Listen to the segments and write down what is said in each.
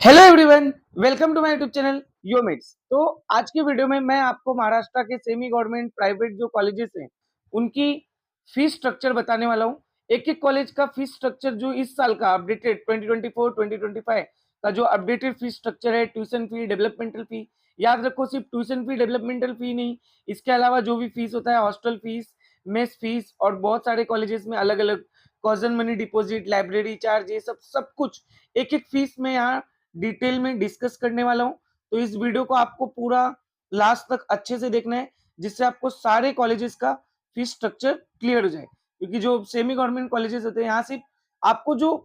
Hello everyone, welcome to my YouTube channel योमिट्स। तो आज की वीडियो में मैं आपको महाराष्ट्र के सेमी गवर्नमेंट प्राइवेट जो कॉलेजेस हैं उनकी फीस स्ट्रक्चर बताने वाला हूँ। एक एक कॉलेज का फीस स्ट्रक्चर जो इस साल का अपडेटेड 2024-2025 का जो अपडेटेड फीस स्ट्रक्चर है, ट्यूशन फी, डेवलपमेंटल फी। याद रखो, सिर्फ ट्यूशन फी, डेवलपमेंटल फी नहीं, इसके अलावा जो भी फीस होता है, हॉस्टल फीस, मेस फीस और बहुत सारे कॉलेजेस में अलग अलग कॉजन मनी डिपॉजिट, लाइब्रेरी चार्ज, ये सब कुछ एक एक फीस में यहाँ डिटेल में डिस्कस करने वाला हूं। तो इस वीडियो को आपको पूरा लास्ट तक अच्छे से देखना है, जिससे आपको सारे कॉलेजेस का फीस स्ट्रक्चर क्लियर हो जाए। क्योंकि जो सेमी गवर्नमेंट कॉलेजेस होते हैं, यहाँ सिर्फ आपको जो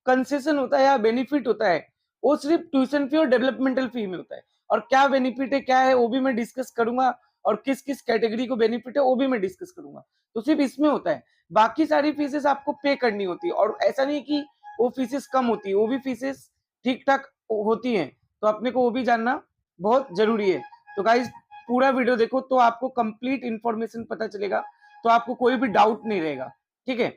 कंसेशन होता है या बेनिफिट होता है वो सिर्फ ट्यूशन फी और डेवलपमेंटल फी में होता है। और क्या बेनिफिट है, क्या है, वो भी मैं डिस्कस करूंगा। और किस किस कैटेगरी को बेनिफिट है वो भी मैं डिस्कस करूंगा। तो सिर्फ इसमें होता है, बाकी सारी फीसेस आपको पे करनी होती है। और ऐसा नहीं कि वो फीसेस कम होती है, वो भी फीसेस ठीक ठाक होती हैं। तो अपने को वो भी जानना बहुत जरूरी है। तो गाइज, पूरा वीडियो देखो तो आपको कंप्लीट इंफॉर्मेशन पता चलेगा, तो आपको कोई भी डाउट नहीं रहेगा। ठीक है,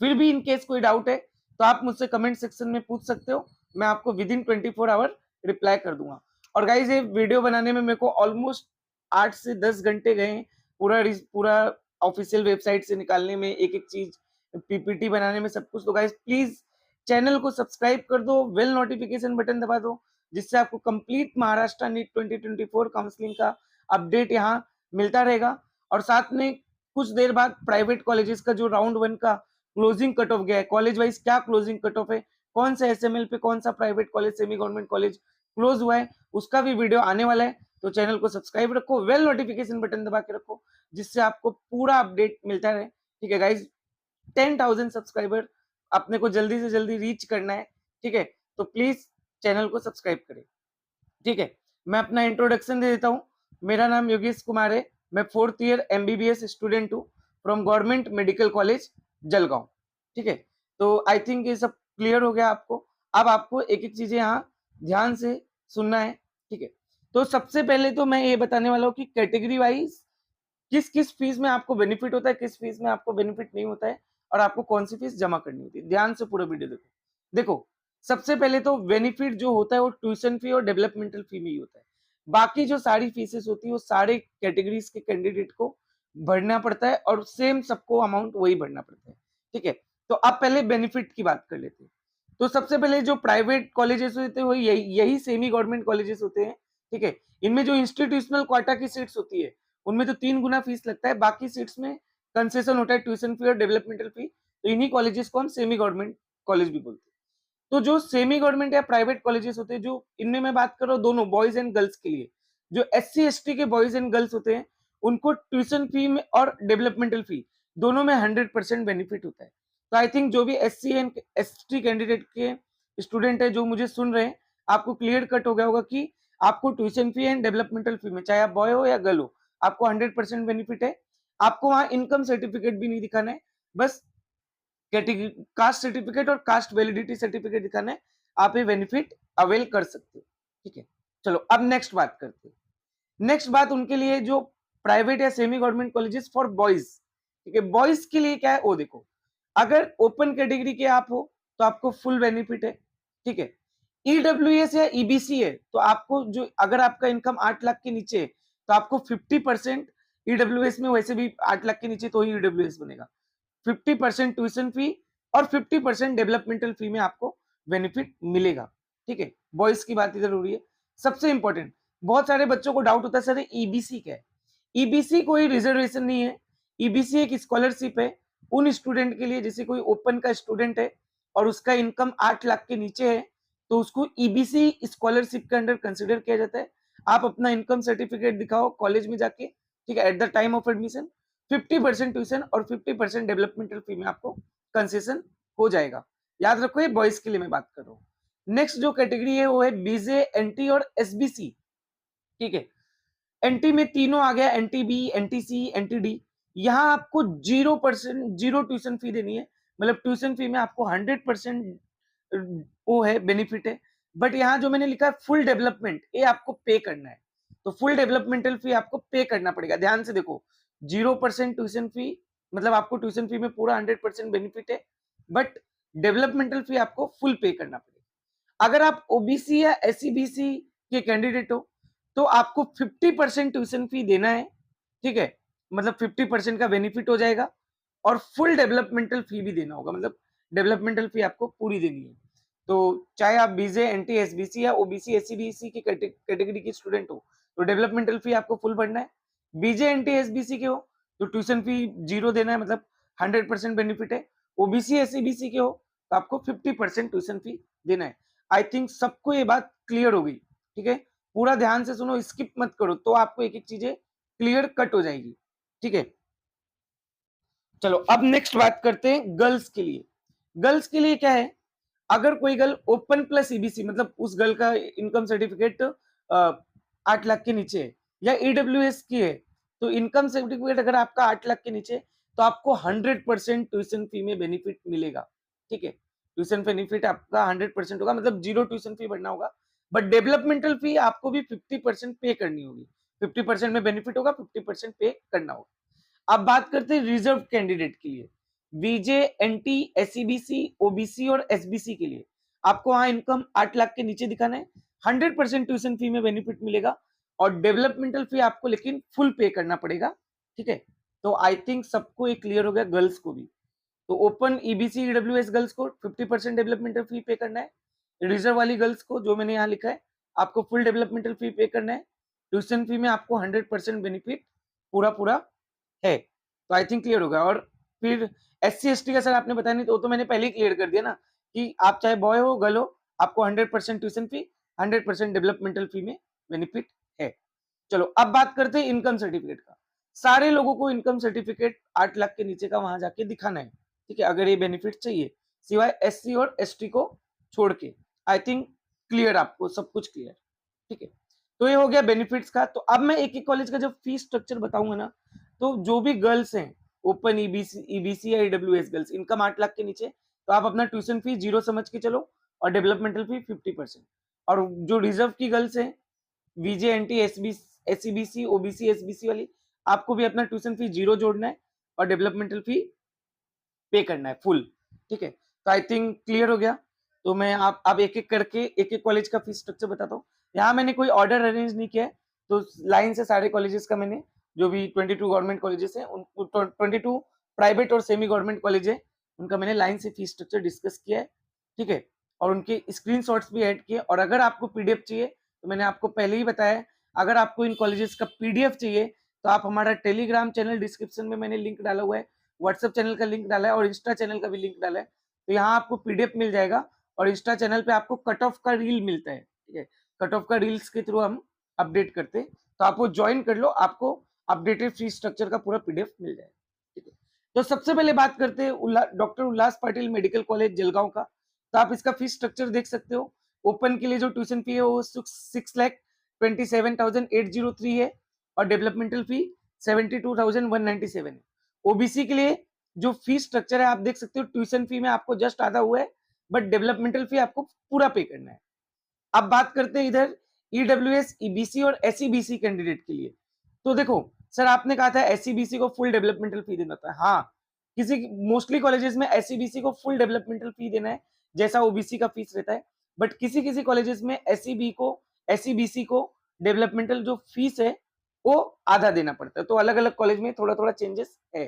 फिर भी इन केस कोई डाउट है तो आप मुझसे कमेंट सेक्शन में पूछ सकते हो, मैं आपको विद इन 24 आवर रिप्लाई कर दूंगा। और गाइज, ये वीडियो बनाने में मेरे को ऑलमोस्ट 8 से 10 घंटे गए, पूरा पूरा ऑफिशियल वेबसाइट से निकालने में, एक एक चीज पीपीटी बनाने में, सब कुछ। तो गाइज प्लीज चैनल को सब्सक्राइब कर दो, वेल नोटिफिकेशन बटन दबा दो, जिससे आपको कंप्लीट महाराष्ट्र नीट 2024 काउंसलिंग का अपडेट यहाँ मिलता रहेगा। और साथ में कुछ देर बाद प्राइवेट कॉलेजेस का जो राउंड 1 का क्लोजिंग कट ऑफ गया है, कॉलेज वाइज क्या क्लोजिंग कट ऑफ है, कौन सा एसएमएल पे कौन सा private college, semi government college close हुआ है, उसका भी वीडियो आने वाला है। तो चैनल को सब्सक्राइब रखो, वेल नोटिफिकेशन बटन दबा के रखो, जिससे आपको पूरा अपडेट मिलता रहे। ठीक है गाइज, 10,000 सब्सक्राइबर अपने को जल्दी से जल्दी रीच करना है। ठीक है, तो प्लीज चैनल को सब्सक्राइब करें। ठीक है, मैं अपना इंट्रोडक्शन दे देता हूँ। मेरा नाम योगेश कुमार है, मैं 4th ईयर एमबीबीएस स्टूडेंट हूँ from government medical college Jalgaon. ठीक है, तो आई थिंक ये सब क्लियर हो गया आपको। अब आपको एक एक चीजें यहाँ ध्यान से सुनना है। ठीक है, तो सबसे पहले तो मैं ये बताने वाला हूँ कि कैटेगरी वाइज किस किस फीस में आपको बेनिफिट होता है, किस फीस में आपको बेनिफिट नहीं होता है, और आपको कौन सी फीस जमा करनी होती है। ध्यान से पूरा वीडियो देखो। देखो, सबसे पहले तो बेनिफिट जो होता है वो ट्यूशन फी और डेवलपमेंटल फी में ही होता है। बाकी जो सारी फीसेस होती है वो सारे कैटेगरीज के कैंडिडेट को भरना पड़ता है, और सेम सबको अमाउंट वही भरना पड़ता है। ठीक है, तो अब पहले बेनिफिट की बात कर लेते हैं। तो सबसे पहले जो प्राइवेट कॉलेजेस होते हैं वो यही सेमी गवर्नमेंट कॉलेजेस होते हैं। ठीक है, इनमें जो इंस्टीट्यूशनल क्वाटा की सीट्स होती है उनमें तो 3 गुना फीस लगता है, बाकी सीट्स में कंसेशन होता है, ट्यूशन फी और डेवलपमेंटल फी। तो इन्हीं कॉलेजेस को हम सेमी गवर्नमेंट कॉलेज भी बोलते हैं। तो जो सेमी गवर्नमेंट या प्राइवेट कॉलेजेस होते हैं, जो इनमें मैं बात कर रहा हूँ दोनों बॉयज एंड गर्ल्स के लिए, जो SC ST के बॉयज एंड गर्ल्स होते हैं उनको ट्यूशन फी में और डेवलपमेंटल फी दोनों में 100% बेनिफिट होता है। तो आई थिंक जो भी SC एंड ST कैंडिडेट के स्टूडेंट है जो मुझे सुन रहे हैं, आपको क्लियर कट हो गया होगा कि आपको ट्यूशन फी एंड डेवलपमेंटल फी में, चाहे आप बॉय हो या गर्ल हो, आपको 100% बेनिफिट है। आपको वहां इनकम सर्टिफिकेट भी नहीं दिखाना है, बस कास्ट सर्टिफिकेट और कास्ट वैलिडिटी सर्टिफिकेट दिखाना है, आप ये बेनिफिट अवेल कर सकते हो। ठीक है, चलो अब नेक्स्ट बात करते हैं। नेक्स्ट बात उनके लिए जो प्राइवेट या semi government colleges for boys. ठीक है, बॉयज के लिए क्या है वो देखो। अगर ओपन कैटेगरी के आप हो तो आपको फुल बेनिफिट है। ठीक है, ईडब्ल्यूएस या ईबीसी है तो आपको जो, अगर आपका इनकम 8 लाख के नीचे है तो आपको 50% ईडब्ल्यूएस में, वैसे भी 8 लाख के नीचे तो ही ईडब्ल्यूएस बनेगा, 50% ट्यूशन फी और 50% डेवलपमेंटल फी में आपको बेनिफिट मिलेगा। ठीक है, बॉयज की बात इधर हो रही है। सबसे इंपॉर्टेंट, बहुत सारे बच्चों को डाउट होता है सर ईबीसी क्या है। ईबीसी कोई रिजर्वेशन नहीं है, ईबीसी एक स्कॉलरशिप है उन स्टूडेंट के लिए, जैसे कोई ओपन का स्टूडेंट है और उसका इनकम 8 लाख के नीचे है तो उसको ईबीसी स्कॉलरशिप के अंडर कंसिडर किया जाता है। आप अपना इनकम सर्टिफिकेट दिखाओ कॉलेज में जाके। ठीक है, at the time of admission 50% tuition और 50% डेवलपमेंटल फी में आपको कंसेशन हो जाएगा। याद रखो, ये बॉयज के लिए मैं बात कर रहा हूँ। नेक्स्ट जो कैटेगरी है वो है बीजे, एनटी और एसबीसी। ठीक है, एनटी में तीनों आ गया, एनटीबी, एनटीसी, एनटीडी। यहाँ आपको 0% जीरो ट्यूशन फी देनी है, मतलब ट्यूशन फी में आपको 100% वो है, बेनिफिट है। बट यहाँ जो मैंने लिखा है फुल डेवलपमेंट, ये आपको पे करना है, तो फुल डेवलपमेंटल फी आपको पे करना पड़ेगा। ध्यान से देखो, 0% ट्यूशन फी, मतलब आपको ट्यूशन फी में पूरा 100% बेनिफिट है, बट डेवलपमेंटल फी आपको फुल पे करना पड़ेगा। अगर आप ओबीसी या एससीबीसी के कैंडिडेट हो तो आपको 50% ट्यूशन फी देना है, ठीक है, मतलब 50% का बेनिफिट हो जाएगा और फुल डेवलपमेंटल फी भी देना होगा, मतलब डेवलपमेंटल फी आपको पूरी देनी है। तो चाहे आप बीजे एनटी एसबीसी या ओबीसी एससीबीसी की कैटेगरी की स्टूडेंट हो तो डेवलपमेंटल फी आपको फुल भरना है। बीजे एनटी एसबीसी के हो तो ट्यूशन फी जीरो देना है, मतलब 100% बेनिफिट है। ओबीसी एससीबीसी के हो तो आपको 50% ट्यूशन फी देना है। आई थिंक सबको ये बात क्लियर हो गई, ठीक है, पूरा ध्यान से सुनो, स्किप मत करो, तो आपको एक एक चीजें क्लियर कट हो जाएगी, ठीक है। चलो अब नेक्स्ट बात करते हैं गर्ल्स के लिए। गर्ल्स के लिए क्या है, अगर कोई गर्ल ओपन प्लस ईबीसी, मतलब उस गर्ल का इनकम सर्टिफिकेट 8 लाख के नीचे है या ईडब्ल्यूएस की है, तो इनकम सर्टिफिकेट अगर आपका 8 लाख के नीचे तो आपको 100% ट्यूशन फी में बेनिफिट मिलेगा, ठीक है। ट्यूशन बेनिफिट आपका 100% होगा, मतलब जीरो ट्यूशन फी भरना होगा, बट डेवलपमेंटल फी आपको भी 50% पे करनी होगी। 50% में बेनिफिट होगा, 50% पे करना होगा। अब बात करते हैं रिजर्व कैंडिडेट के लिए, बीजे एनटी एससीबीसी ओबीसी और एसबीसी के लिए आपको वहां इनकम 8 लाख के नीचे दिखाना है, 100% ट्यूशन फी में बेनिफिट मिलेगा और डेवलपमेंटल फी आपको लेकिन फुल पे करना पड़ेगा, ठीक है। तो आई थिंक सबको एक क्लियर हो गया, गर्ल्स को भी। तो ओपन ईबीसी ईडब्ल्यूएस गर्ल्स को 50% डेवलपमेंटल फी पे करना है, रिजर्व वाली गर्ल्स को जो मैंने यहाँ लिखा है आपको फुल डेवलपमेंटल फी पे करना है, ट्यूशन फी में आपको 100% बेनिफिट पूरा पूरा है। तो आई थिंक क्लियर होगा। और फिर एससी एसटी का सर आपने बताया नहीं, तो मैंने पहले ही क्लियर कर दिया ना कि आप चाहे बॉय हो गर्ल हो आपको 100% ट्यूशन फी 100% डेवलपमेंटल फी में बेनिफिट है। चलो अब बात करते हैं इनकम सर्टिफिकेट का। सारे लोगों को इनकम सर्टिफिकेट 8 लाख के नीचे का वहां जाके दिखाना है, ठीक है, अगर ये बेनिफिट चाहिए, सिवाय एससी और एसटी को छोड़ के। आई थिंक क्लियर, आपको सब कुछ क्लियर, ठीक है। तो ये हो गया बेनिफिट्स का। तो अब मैं एक एक कॉलेज का जब फीस स्ट्रक्चर बताऊंगा ना, तो जो भी गर्ल्स हैं ओपन ईबीसी या ईडब्ल्यूएस गर्ल्स, इनकम 8 लाख के नीचे, तो आप अपना ट्यूशन फी जीरो समझ के चलो और डेवलपमेंटल फी 50%। और जो रिजर्व की गर्ल्स हैं बीजे एनटी एससीबीसी ओबीसी एसबीसी वाली, आपको भी अपना ट्यूशन फी जीरो जोड़ना है और डेवलपमेंटल फी पे करना है फुल, ठीक है। तो आई थिंक क्लियर हो गया। तो मैं आप अब एक एक करके एक एक कॉलेज का फीस स्ट्रक्चर बताता हूँ। यहाँ मैंने कोई ऑर्डर अरेंज नहीं किया है, तो लाइन से सारे कॉलेजेस का मैंने, जो भी 22 गवर्नमेंट कॉलेजेस हैं, 22 प्राइवेट और सेमी गवर्नमेंट कॉलेज है, उनका मैंने लाइन से फीस स्ट्रक्चर डिस्कस किया है, ठीक है, और उनके स्क्रीनशॉट्स भी ऐड किए। और अगर आपको पीडीएफ चाहिए तो मैंने आपको पहले ही बताया, अगर आपको इन कॉलेजेस का पीडीएफ चाहिए तो आप हमारा टेलीग्राम चैनल, डिस्क्रिप्शन में मैंने लिंक डाला हुआ है, व्हाट्सएप चैनल का लिंक डाला है और इंस्टा चैनल का भी लिंक डाला है। तो यहाँ आपको पीडीएफ मिल जाएगा और इंस्टा चैनल पे आपको कट ऑफ का रील मिलता है, ठीक है, कट ऑफ का रील्स के थ्रू हम अपडेट करते हैं। तो आप वो ज्वाइन कर लो, आपको अपडेटेड फी स्ट्रक्चर का पूरा पीडीएफ मिल जाएगा, ठीक है। तो सबसे पहले बात करते हैं डॉक्टर उल्लास पाटिल मेडिकल कॉलेज जलगांव का। तो आप इसका फीस स्ट्रक्चर देख सकते हो। ओपन के लिए जो ट्यूशन फी है वो 6,27,803 है और डेवलपमेंटल फी 72,197 है। ओबीसी के लिए जो फी स्ट्रक्चर है आप देख सकते हो, ट्यूशन फी में आपको जस्ट आधा हुआ है, बट डेवलपमेंटल फी आपको पूरा पे करना है। अब बात करते हैं इधर ईडब्ल्यूएस ईबीसी और एसईबीसी कैंडिडेट के लिए। तो देखो सर, आपने कहा था एसईबीसी को फुल डेवलपमेंटल फी देना था, हाँ, किसी मोस्टली कॉलेजेस में एसईबीसी को फुल डेवलपमेंटल फी देना है जैसा ओबीसी का फीस रहता है, बट किसी किसी कॉलेजेस में एसईबीसी को डेवलपमेंटल जो फीस है वो आधा देना पड़ता है। तो अलग अलग कॉलेज में थोड़ा थोड़ा चेंजेस है।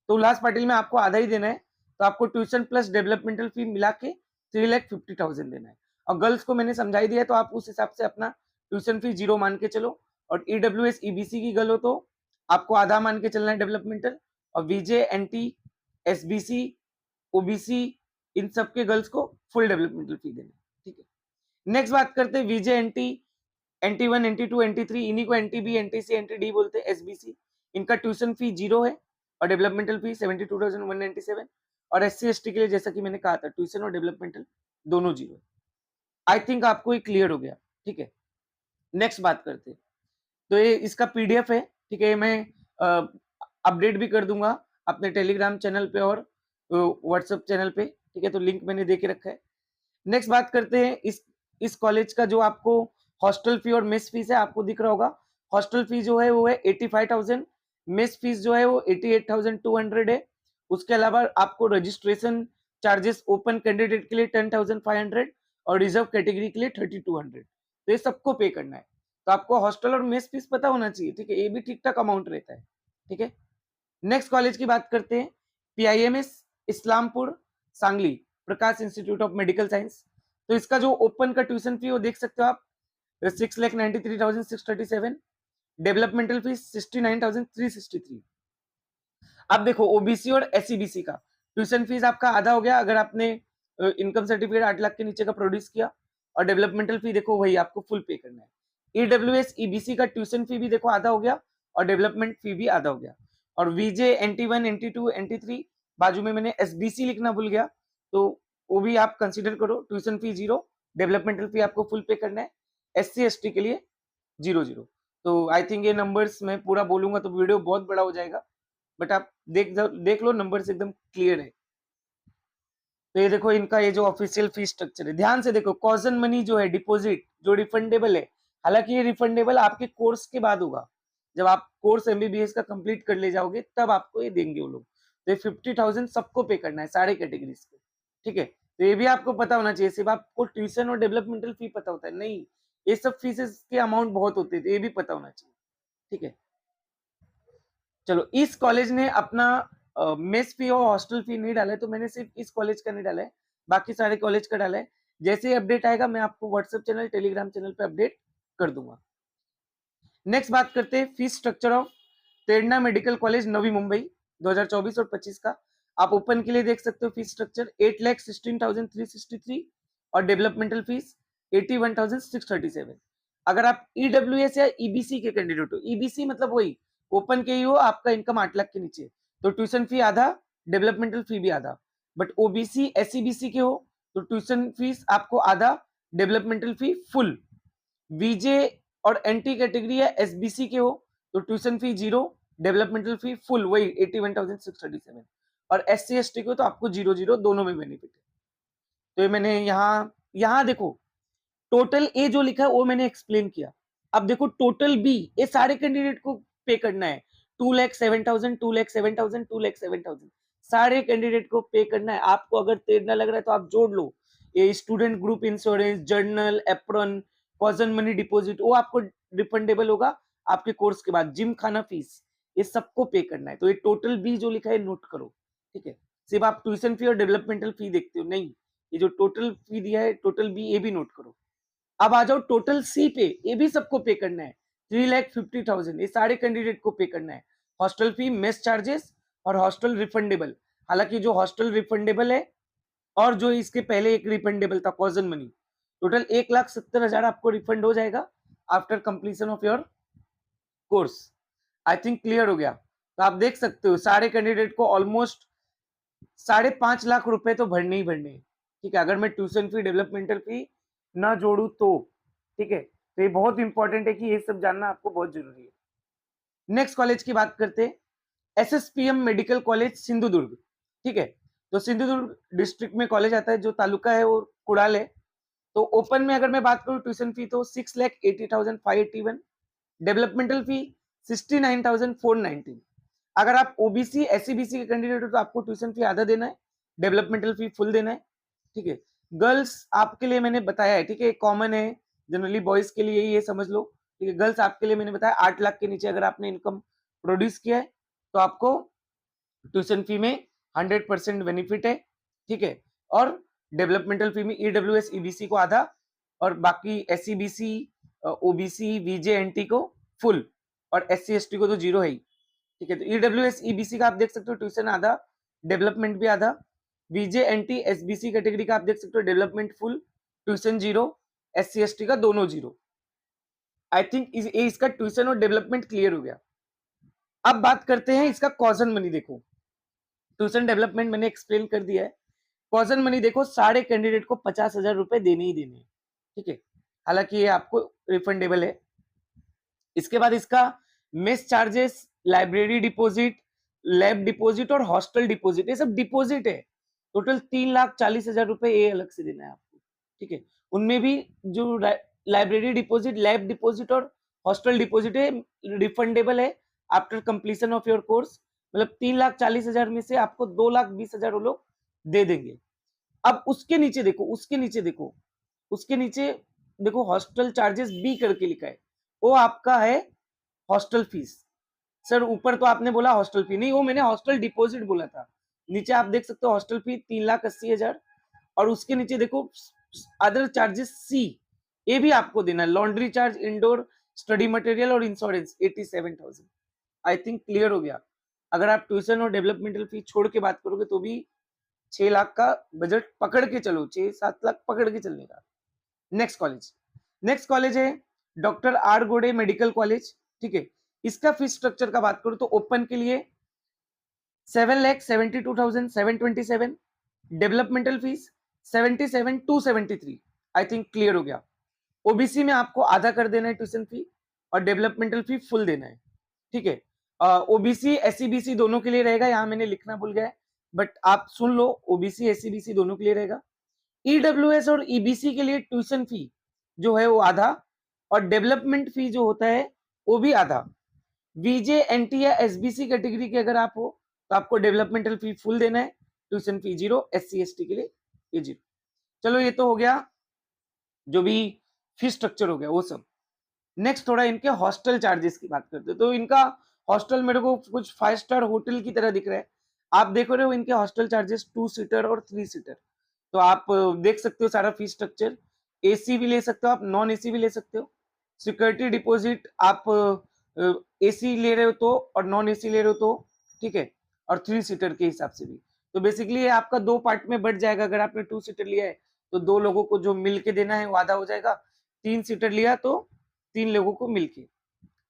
तो उल्लास पाटिल में आपको आधा ही देना है, तो आपको ट्यूशन प्लस डेवलपमेंटल फी मिला के 3,50,000 देना है। और गर्ल्स को मैंने समझाई दिया, तो आप उस हिसाब से अपना ट्यूशन फी जीरो मान के चलो। और ईडब्ल्यूएस ईबीसी की गर्ल हो तो आपको आधा मान के चलना है डेवलपमेंटल, और बीजे एनटी एसबीसी ओबीसी इन सब के गर्ल्स को फुल डेवलपमेंटल फी देना, ठीक है। नेक्स्ट बात करते हैं वीजे एनटी 1 एनटी 2 एनटी 3, इन्हीं को एनटीबी एनटीसी एनटीडी बोलते हैं, एसबीसी, इनका ट्यूशन फी जीरो है और डेवलपमेंटल फी 72,197। और एससी एसटी के लिए जैसा कि मैंने कहा था ट्यूशन और डेवलपमेंटल दोनों जीरो है। आई थिंक आपको ये क्लियर हो गया, ठीक है। नेक्स्ट बात करते हैं, तो ये इसका पीडीएफ है, ठीक है, मैं अपडेट भी कर दूंगा अपने टेलीग्राम चैनल पे और व्हाट्सएप चैनल पे, ठीक है, तो लिंक मैंने दे के रखा है। नेक्स्ट बात करते हैं इस कॉलेज का जो आपको हॉस्टल फी और मेस फीस है, आपको दिख रहा होगा। हॉस्टल फी जो है वो है 85,000, मेस फीस जो है वो 88,200 है। उसके अलावा आपको रजिस्ट्रेशन चार्जेस ओपन कैंडिडेट के लिए 10,500 और रिजर्व कैटेगरी के लिए 3200। तो ये सबको पे करना है। तो आपको हॉस्टल और मेस फीस पता होना चाहिए, ठीक है, ये भी ठीक ठाक अमाउंट रहता है, ठीक है। नेक्स्ट कॉलेज की बात करते हैं, PIMS Islampur Sangli, Prakash institute of medical science. तो इसका जो ओपन का ट्यूशन फी वो देख सकते हो आप, 6,93,637। Developmental fees 69,363। अब देखो ओबीसी और एससीबीसी का ट्यूशन फीस आपका आधा हो गया अगर आपने इनकम सर्टिफिकेट 8 लाख के नीचे का प्रोड्यूस किया, और डेवलपमेंटल फी देखो वही आपको फुल पे करना है। ईडब्ल्यूएस ईबीसी का ट्यूशन फी भी देखो आधा हो गया और डेवलपमेंट फी भी आधा हो गया। और वीजे NT1 NT2 NT3, बाजू में मैंने एसबीसी लिखना भूल गया, तो वो भी आप कंसीडर करो। ट्यूशन फी 0, डेवलपमेंटल फी आपको फुल पे करना है। SC ST के लिए 0 0। तो आई थिंक ये नंबर्स मैं पूरा बोलूंगा तो वीडियो बहुत बड़ा हो जाएगा, बट आप देख लो नंबर्स एकदम क्लियर है। तो ये देखो इनका ये जो ऑफिशियल फी स्ट्रक्चर है, ध्यान से देखो। कॉजन मनी जो है, डिपॉजिट जो रिफंडेबल है, हालांकि ये रिफंडेबल आपके कोर्स के बाद होगा, जब आप कोर्स एमबीबीएस का कंप्लीट कर ले जाओगे तब आपको ये देंगे वो लोग। तो ये 50,000 सबको पे करना है, सारे कैटेगरीज पे, ठीक है। तो ये भी आपको पता होना चाहिए, सिर्फ आपको ट्यूशन और डेवलपमेंटल फी पता होता है नहीं, ये सब फीसेस के अमाउंट बहुत होते थे, ये भी पता होना चाहिए, ठीक है। चलो, इस कॉलेज ने अपना मेस फी और हॉस्टल फी नहीं डाला है, तो मैंने सिर्फ इस कॉलेज का नहीं डाला है, बाकी सारे कॉलेज का डाला है। जैसे ही अपडेट आएगा मैं आपको व्हाट्सएप चैनल, टेलीग्राम चैनल पे अपडेट कर दूंगा। नेक्स्ट बात करते हैं fees structure of Prerna medical college Navi Mumbai 2024 और 25 का। आप ओपन के लिए देख सकते हो फीस स्ट्रक्चर 8,16,363 और डेवलपमेंटल फीस 81,637। अगर आप ईडब्ल्यूएस या ईबीसी के कैंडिडेट हो, ईबीसी मतलब वही ओपन के ही हो, आपका इनकम 8 लाख के नीचे, तो ट्यूशन फी आधा, डेवलपमेंटल फी भी आधा। बट ओबीसी एससीबीसी के हो तो ट्यूशन फीस आपको आधा, डेवलपमेंटल फी फुल। वीजे और एनटी कैटेगरी या एसबीसी के हो तो ट्यूशन फी 0, डेवलपमेंटल फी फुल वही 81,637। और SC ST को तो आपको 0 0 दोनों में बेनिफिट है। तो ये मैंने यहाँ देखो टोटल ए जो लिखा है वो मैंने एक्सप्लेन किया। अब देखो टोटल बी, ये सारे कैंडिडेट को पे करना है, 2,07,000 2,07,000 2,07,000 सारे कैंडिडेट को पे करना है। आपको अगर तेरना लग रहा है तो आप जोड़ लो, ये student group insurance, journal, apron, caution money deposit, वो आपको रिफंडेबल होगा आपके कोर्स के बाद। जिम खाना फीस, ये सबको पे करना है। तो ये टोटल बी जो लिखा है नोट करो, ठीक है। सिर्फ आप ट्यूशन फी और डेवलपमेंटल फी देखते हो नहीं, ये जो टोटल फी दिया है टोटल बी, ये भी नोट करो। अब आ जाओ टोटल सी पे, ये भी सबको पे करना है, 3,50,000 ये सारे कैंडिडेट को पे करना है। हॉस्टल फी, मेस चार्जेस और हॉस्टल रिफंडेबल। हालांकि जो हॉस्टल रिफंडेबल है और जो इसके पहले एक रिफंडेबल था कॉजन मनी, टोटल 1,70,000 आपको रिफंड हो जाएगा after completion of your course. I think clear हो गया। तो आप देख सकते हो सारे कैंडिडेट को ऑलमोस्ट 5.5 लाख रुपए तो भरने ही भरने हैं, ठीक है, अगर मैं ट्यूशन फी डेवलपमेंटल फी ना जोड़ू तो, ठीक है। तो ये बहुत इंपॉर्टेंट है कि ये सब जानना आपको बहुत जरूरी है। नेक्स्ट कॉलेज की बात करते हैं, SSPM मेडिकल कॉलेज सिंधुदुर्ग, ठीक है। तो सिंधुदुर्ग डिस्ट्रिक्ट में कॉलेज आता है, जो तालुका है वो कुड़ाल है। तो ओपन में अगर मैं बात करूं ट्यूशन फी तो 6,80,581, डेवलपमेंटल फी 69,419। अगर आप ओबीसी एससीबीसी के कैंडिडेट हो तो आपको ट्यूशन फी आधा देना है, डेवलपमेंटल फी फुल देना है, ठीक है। गर्ल्स आपके लिए मैंने बताया है, ठीक है, कॉमन है, जनरली बॉयज के लिए ये समझ लो, ठीक है। गर्ल्स आपके लिए मैंने बताया 8 लाख के नीचे अगर आपने इनकम प्रोड्यूस किया है तो आपको ट्यूशन फी में 100% बेनिफिट है, ठीक है। और डेवलपमेंटल फी में ईडब्ल्यूएस ईबीसी को आधा और बाकी एससीबीसी ओबीसी वीजे एनटी को फुल और SC ST को तो 0 है ही, ठीक है। तो ईडब्ल्यूएस ईबीसी का आप देख सकते हो ट्यूशन आधा, डेवलपमेंट भी आधा। वीजे एनटी एसबीसी कैटेगरी का आप देख सकते हो development full, tuition 0, SC ST का दोनों 0। आई थिंक इसका ट्यूशन और डेवलपमेंट क्लियर हो गया। अब बात करते हैं इसका कॉजन मनी। देखो ट्यूशन डेवलपमेंट मैंने एक्सप्लेन कर दिया है, कॉजन मनी देखो सारे कैंडिडेट को 50,000 रुपए देने ही देने, ठीक है। हालांकि ये आपको रिफंडेबल है। इसके बाद इसका mess charges, library deposit, lab deposit और हॉस्टल डिपॉजिट, ये सब डिपॉजिट है। टोटल 3,40,000 रुपए ये अलग से देना है आपको, ठीक है। उनमें भी जो लाइब्रेरी डिपॉजिट, लैब डिपॉजिट और हॉस्टल डिपॉजिट है रिफंडेबल है after completion of your course. मतलब 3,40,000 में से आपको 2,20,000 वो लोग दे देंगे। अब उसके नीचे देखो, उसके नीचे देखो उसके नीचे देखो हॉस्टल चार्जेस बी करके लिखा है, वो आपका है हॉस्टल फीस। सर ऊपर तो आपने बोला हॉस्टल फी, नहीं वो मैंने हॉस्टल डिपॉजिट बोला था। नीचे आप देख सकते हो हॉस्टल फी 3,80,000, और उसके नीचे देखो अदर चार्जेस सी, ये भी आपको देना है, laundry charge, indoor study material और इंश्योरेंस 87,000। आई थिंक क्लियर हो गया। अगर आप ट्यूशन और डेवलपमेंटल फी छोड़ के बात करोगे तो भी 6 लाख का बजट पकड़ के चलो, 6-7 लाख पकड़ के चलने का। नेक्स्ट कॉलेज है डॉक्टर आर गोडे मेडिकल कॉलेज, ठीक है। इसका फीस स्ट्रक्चर का बात करूं तो ओपन के लिए 7,72,727, डेवलपमेंटल फीस 77,273। आई थिंक क्लियर हो गया। ओबीसी में आपको आधा कर देना है ट्यूशन फी, और डेवलपमेंटल फी फुल देना है, ठीक है। ओबीसी एससीबीसी दोनों के लिए रहेगा, यहाँ मैंने लिखना भूल गया है, बट आप सुन लो, ओबीसी एससीबीसी दोनों के लिए रहेगा। ईडब्ल्यूएस और ईबीसी के लिए ट्यूशन फी जो है वो आधा, और डेवलपमेंट फी जो होता है वो भी आधा। वीजे एनटी या एसबीसी कैटेगरी के अगर आप हो तो आपको डेवलपमेंटल फी फुल देना है, ट्यूशन फी 0, एससी एसटी के लिए ये 0। चलो ये तो हो गया जो भी फी स्ट्रक्चर हो गया वो सब। नेक्स्ट थोड़ा इनके हॉस्टल चार्जेस की बात करते हैं। तो इनका हॉस्टल मेरे को कुछ 5 स्टार होटल की तरह दिख रहा है। आप देख रहे हो इनके हॉस्टल चार्जेस 2 सीटर और 3 सीटर। तो आप देख सकते हो सारा फीस स्ट्रक्चर। एसी भी ले सकते हो आप, नॉन एसी भी ले सकते हो। सिक्योरिटी डिपॉजिट आप एसी ले रहे हो तो, और नॉन एसी ले रहे हो तो, ठीक है, और 3 सीटर के हिसाब से भी। तो बेसिकली ये आपका 2 पार्ट में बढ़ जाएगा। अगर आपने 2 सीटर लिया है तो 2 लोगों को जो मिल के देना है वो आधा हो जाएगा। 3 सीटर लिया तो 3 लोगों को मिलके,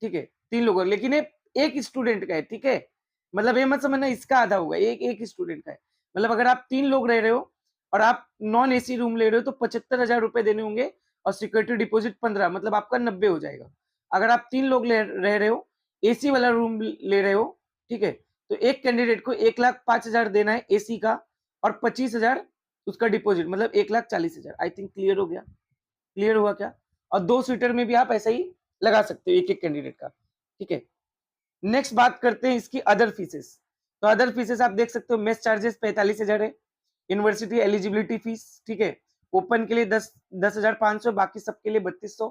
ठीक है, 3 लोगों, लेकिन ये एक स्टूडेंट का है, ठीक है। मतलब ये मत समझना इसका आधा होगा, एक स्टूडेंट का है। मतलब अगर आप 3 लोग रह रहे हो और आप नॉन एसी रूम ले रहे हो तो 75,000 रुपए देने होंगे, और सिक्योरिटी डिपॉजिट 15, मतलब आपका 90 हो जाएगा। अगर आप 3 लोग रह रहे हो, एसी वाला रूम ले रहे हो, ठीक है, तो एक कैंडिडेट को 1,05,000 देना है एसी का, और 25,000 उसका डिपॉजिट, मतलब 1,40,000। आई थिंक क्लियर हो गया। क्लियर हुआ क्या? और 2 सीटर में भी आप ऐसा ही लगा सकते हो एक कैंडिडेट का, ठीक है। नेक्स्ट बात करते हैं इसकी अदर फीसेस। तो अदर फीसेस आप देख सकते हो, मेस चार्जेस 45,000 है, यूनिवर्सिटी एलिजिबिलिटी फीस, ठीक है, ओपन के लिए 10,500, बाकी सबके लिए 3,200,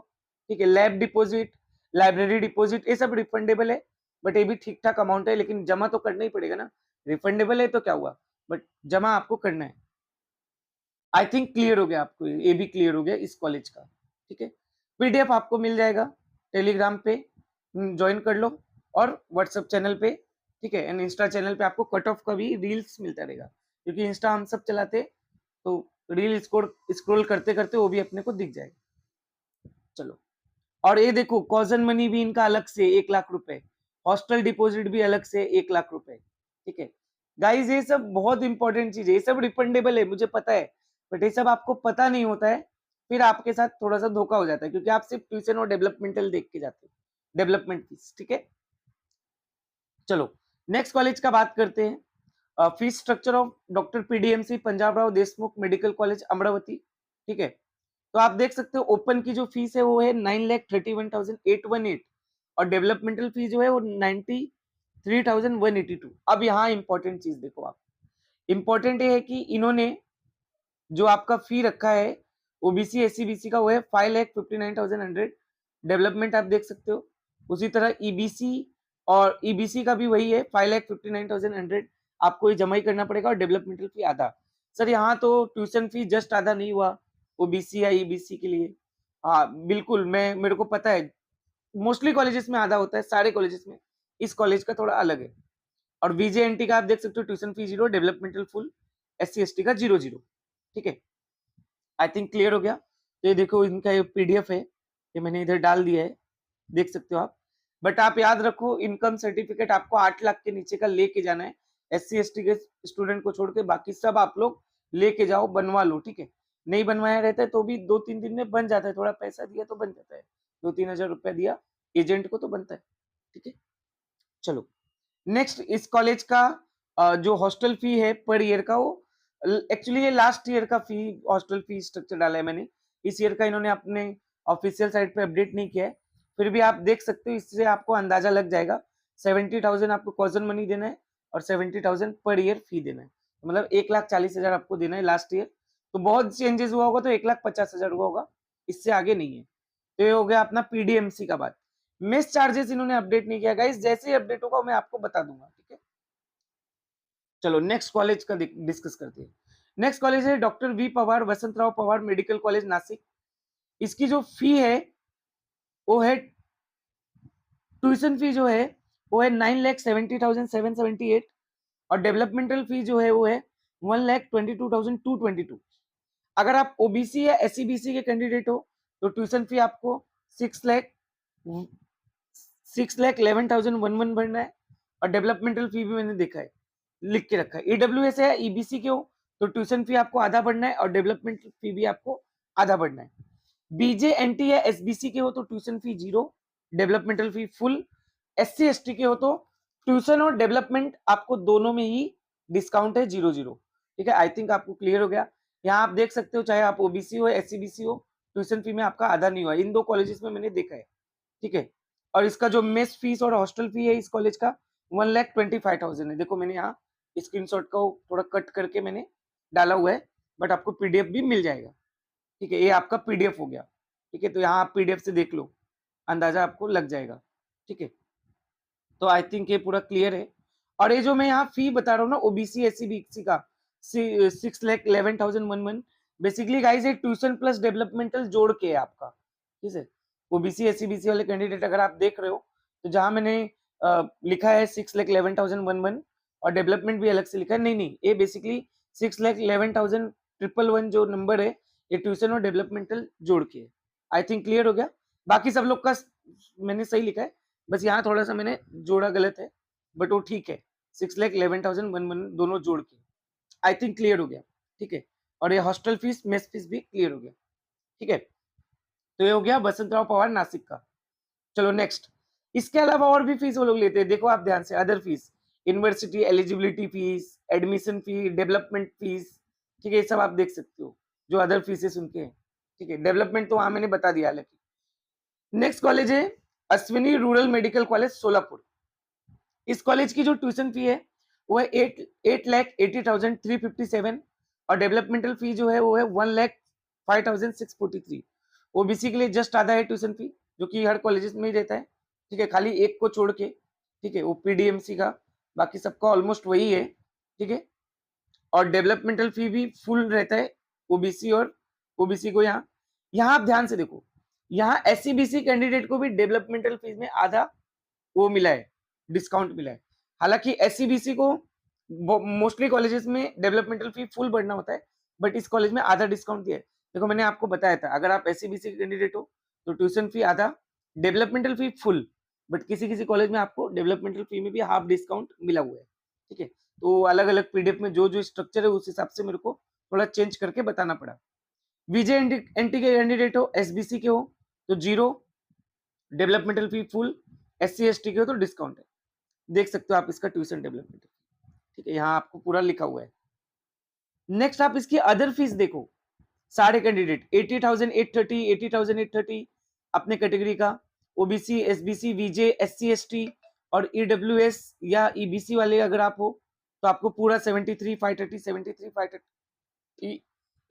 ठीक है। लैब डिपॉजिट, लाइब्रेरी डिपॉजिट, ये सब रिफंडेबल है, बट ये भी ठीक ठाक अमाउंट है, लेकिन जमा तो करना ही पड़ेगा ना। रिफंडेबल है तो क्या हुआ, बट जमा आपको करना है। आई थिंक क्लियर हो गया आपको, ये भी क्लियर हो गया इस कॉलेज का, ठीक है। पीडीएफ आपको मिल जाएगा टेलीग्राम पे, ज्वाइन कर लो, और व्हाट्सएप चैनल पे, ठीक है, एंड इंस्टा चैनल पे आपको कट ऑफ का भी रील्स मिलता रहेगा, क्योंकि इंस्टा हम सब चलाते, तो रील स्क्रॉल करते करते वो भी अपने को दिख जाएगा। चलो, और ये देखो कॉजन मनी भी इनका अलग से 1,00,000 रुपए, हॉस्टल डिपॉजिट भी अलग से 1,00,000 रुपए, ठीक है। गाइज ये सब बहुत इंपॉर्टेंट चीज है, ये सब रिफंडेबल है मुझे पता है, बट ये सब आपको पता नहीं होता है, फिर आपके साथ थोड़ा सा धोखा हो जाता है, क्योंकि आप सिर्फ ट्यूशन और डेवलपमेंटल देख के जाते हो, डेवलपमेंट फीस, ठीक है। चलो नेक्स्ट कॉलेज का बात करते हैं। Fees structure of doctor PDMC Punjab Rao Deshmukh medical college Amravati, ठीक है। तो आप देख सकते हो ओपन की जो फीस है वो है 9,31,818, और डेवलपमेंटल फीस जो है वो 93,182। अब यहाँ इंपॉर्टेंट चीज देखो आप, इंपॉर्टेंट ये है कि इन्होंने जो आपका फी रखा है ओबीसी एससीबीसी का वो है 5,59,100, डेवलपमेंट आप देख सकते हो। उसी तरह ईबीसी और ईबीसी का भी वही है 5,59,100, आपको ये जमा ही करना पड़ेगा, और डेवलपमेंटल फी आधा। सर यहाँ तो ट्यूशन फी जस्ट आधा नहीं हुआ ओबीसी या ईबीसी के लिए? हाँ बिल्कुल, मेरे को पता है, मोस्टली कॉलेजेस में आधा होता है, सारे कॉलेजेस में, इस कॉलेज का थोड़ा अलग है। और बीजेएनटी का आप देख सकते हो tuition fee 0, developmental full, SC ST का 0, ठीक है। आई थिंक क्लियर हो गया। तो ये देखो इनका ये पीडीएफ है, ये मैंने इधर डाल दिया है, देख सकते हो आप। बट आप याद रखो इनकम सर्टिफिकेट आपको 8 लाख के नीचे का लेके जाना है, एससी एसटी के स्टूडेंट को छोड़ के बाकी सब आप लोग लेके जाओ, बनवा लो, ठीक है। नहीं बनवाया रहता है तो भी 2-3 दिन में बन जाता है, थोड़ा पैसा दिया तो बन जाता है, 2-3 हजार रुपया दिया एजेंट को तो बनता है, ठीक है। चलो नेक्स्ट इस कॉलेज का जो हॉस्टल फी है पर ईयर का, वो एक्चुअली ये लास्ट ईयर का फी हॉस्टल फी स्ट्रक्चर डाला है मैंने, इस ईयर का इन्होंने अपने ऑफिशियल साइट पे अपडेट नहीं किया है, फिर भी आप देख सकते हो, इससे आपको अंदाजा लग जाएगा। 70,000 आपको कॉजन मनी देना है, और 70,000 पर ईयर फी देना है, मतलब 1,40,000 आपको देना है लास्ट ईयर। तो बहुत चेंजेस हुआ होगा, तो 1,50,000 हुआ होगा, इससे आगे नहीं है। तो ये हो गया अपना पीडीएमसी का बात। मेस चार्जेस इन्होंने अपडेट नहीं किया गाइस, जैसे ही अपडेट होगा मैं आपको बता दूंगा, ठीक है। चलो नेक्स्ट कॉलेज का डिस्कस करते हैं। नेक्स्ट कॉलेज है doctor V Pawar Vasantrao Pawar medical college Nashik. इसकी जो फी है वो है, ट्यूशन फी जो है वो है 9,70,778 और डेवलपमेंटल फी जो है वो है 1,22,222। अगर आप ओबीसी या एससीबीसी के कैंडिडेट हो तो ट्यूशन फी आपको 6,11,111 भरना है और डेवलपमेंटल फी भी मैंने देखा है, लिख के रखा है। ईडब्ल्यूएस है ईबीसी के हो तो ट्यूशन फी आपको आधा भरना है और डेवलपमेंटल फी भी आपको आधा भरना है। बीजे एनटी या एसबीसी के हो तो ट्यूशन फी 0, डेवलपमेंटल फी फुल। एससी एसटी के हो तो ट्यूशन और डेवलपमेंट आपको दोनों में ही डिस्काउंट है 0-0, ठीक है। आई थिंक आपको क्लियर हो गया। यहाँ आप देख सकते हो, चाहे आप ओबीसी हो एससीबीसी हो, ट्यूशन फी में आपका आधा नहीं हुआ। इन दो कॉलेजेस में मैंने देखा है, ठीक है। और इसका जो मेस फीस और हॉस्टल फी है इस कॉलेज का 1,25,000 है। देखो मैंने यहाँ स्क्रीनशॉट को थोड़ा कट करके मैंने डाला हुआ है, बट आपको पीडीएफ भी मिल जाएगा, ठीक है। ये आपका पीडीएफ हो गया, ठीक है। तो यहाँ आप पीडीएफ से देख लो, अंदाजा आपको लग जाएगा, ठीक है। तो आई थिंक ये पूरा क्लियर है। और ये जो मैं यहाँ फी बता रहा हूँ ना ओबीसी एससीबीसी का 6,11,111, बेसिकली गाइस ये ट्यूशन प्लस डेवलपमेंटल जोड़ के है आपका, ठीक है। ओबीसी एससीबीसी वाले कैंडिडेट अगर आप देख रहे हो तो जहां मैंने लिखा है 6,11,111 और डेवलपमेंट भी अलग से लिखा है, नहीं नहीं, ये बेसिकली 6,11,111 जो नंबर है ये ट्यूशन और डेवलपमेंटल जोड़ के है। आई थिंक क्लियर हो गया। बाकी सब लोग का मैंने सही लिखा है, बस यहाँ थोड़ा सा मैंने जोड़ा गलत है, बट वो ठीक है। 6,11,111 दोनों जोड़ के आई थिंक क्लियर हो गया, ठीक है। और ये हॉस्टल फीस मेस फीस भी क्लियर हो गया, ठीक है। तो ये हो गया बसंतराव पवार नासिक का। चलो नेक्स्ट, इसके अलावा और भी फीस वो लोग लेते हैं, देखो आप ध्यान से, other fees, university eligibility fees, admission fee, development fees, ठीक है। ये सब आप देख सकते हो जो अदर फीसेस उनके हैं, ठीक है। डेवलपमेंट तो वहां मैंने बता दिया हालांकि। नेक्स्ट कॉलेज है Ashwini rural medical college Solapur. इस कॉलेज की जो ट्यूशन फी है वो है 8,80,357 और डेवलपमेंटल फी जो है वो है 1,05,643। ओबीसी के लिए जस्ट आधा है ट्यूशन फी, जो कि हर कॉलेजेस में ही रहता है, ठीक है, खाली एक को छोड़ के, ठीक है, वो पीडीएमसी का, बाकी सबका ऑलमोस्ट वही है, ठीक है। और डेवलपमेंटल फी भी फुल रहता है ओबीसी और ओबीसी को। यहाँ यहाँ आप ध्यान से देखो, यहाँ एससीबीसी कैंडिडेट को भी डेवलपमेंटल फीस में आधा वो मिला है, डिस्काउंट मिला है। हालांकि एससीबीसी को मोस्टली कॉलेजेस में डेवलपमेंटल फी फुल भरना होता है, बट इस कॉलेज में आधा डिस्काउंट दिया है। देखो मैंने आपको बताया था, अगर आप एससीबीसी के कैंडिडेट हो तो ट्यूशन फी आधा, डेवलपमेंटल फी फुल, बट किसी किसी कॉलेज में आपको डेवलपमेंटल फी में भी हाफ डिस्काउंट मिला हुआ है, ठीक है। तो अलग अलग पीडीएफ में जो जो स्ट्रक्चर है उस हिसाब से मेरे को थोड़ा चेंज करके बताना पड़ा। विजय एनटी के कैंडिडेट हो, एसबीसी के हो तो 0, डेवलपमेंटल फी फुल, एससी एसटी के हो तो डिस्काउंट है। देख सकते हो आप इसका ट्यूशन डेवलपमेंट, ठीक है, यहाँ आपको पूरा लिखा हुआ है। नेक्स्ट आप इसकी अदर फीस देखो, सारे कैंडिडेट 80,830, 80,830 अपने कैटेगरी का, ओबीसी एसबीसी वीजे एससी एसटी और ईडब्ल्यूएस या ईबीसी वाले अगर आप हो तो आपको पूरा 73,530, 73,530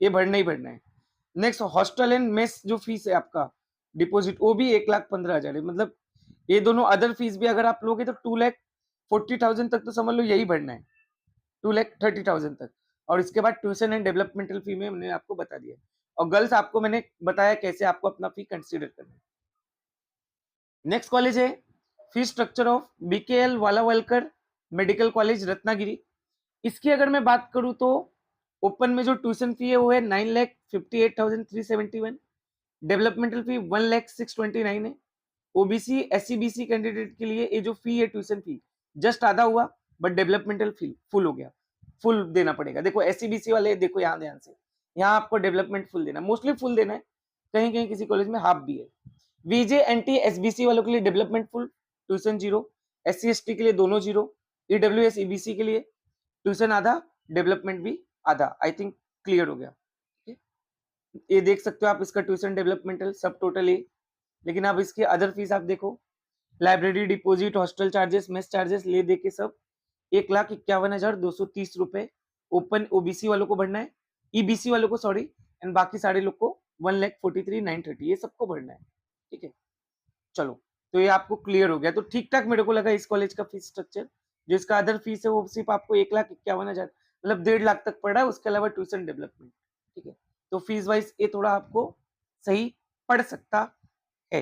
ये भरना ही भरना है। नेक्स्ट हॉस्टल एंड मेस जो फीस है आपका डिपॉजिट, वो भी 1,15,000 है। मतलब ये दोनों अदर फीस भी अगर आप लोगे तो 2,40,000 तक तो समझ लो यही भरना है, 2,30,000 तक। और इसके बाद ट्यूशन एंड डेवलपमेंटल फी में मैंने आपको बता दिया, और गर्ल्स आपको मैंने बताया कैसे आपको अपना फी कंसीडर करना है। नेक्स्ट कॉलेज है fee structure of BKL Walawalkar medical college Ratnagiri. इसकी अगर मैं बात करूं तो ओपन में जो ट्यूशन फी है वो है 9,58,371, डेवलपमेंटल फी 1,06,29 है। ओबीसी एससीबीसी कैंडिडेट के लिए ये जो फी है ट्यूशन फी जस्ट आधा हुआ, बट डेवलपमेंटल फी फुल हो गया, फुल देना पड़ेगा। देखो एससीबीसी वाले देखो यहाँ ध्यान से, यहाँ आपको डेवलपमेंट फुल देना, मोस्टली फुल देना है, कहीं कहीं किसी कॉलेज में हाफ भी है। वीजे एनटी एसबीसी वालों के लिए development full, tuition 0, SC ST के लिए दोनों 0, ईडब्ल्यूएस ईबीसी के लिए ट्यूशन आधा, डेवलपमेंट भी आधा। आई थिंक क्लियर हो गया, ये देख सकते हो आप इसका ट्यूशन डेवलपमेंटल सब टोटल है। लेकिन आप इसकी अदर फीस आप देखो, library deposit, hostel charges, mess charges ले दे के सब 1,51,230 रुपए ओपन ओबीसी वालों को भरना है ईबीसी वालों को सॉरी, एंड बाकी सारे लोग को 1,43,930 ये सबको भरना है। ठीक है, चलो तो ये आपको क्लियर हो गया। तो ठीक ठाक मेरे को लगा इस कॉलेज का फीस स्ट्रक्चर। जो इसका अदर फीस है वो सिर्फ आपको 1,51,000 मतलब 1.5 लाख तक पड़ रहा है, उसके अलावा ट्यूशन डेवलपमेंट। ठीक है, तो फीस वाइज ये थोड़ा आपको सही पड़ सकता है।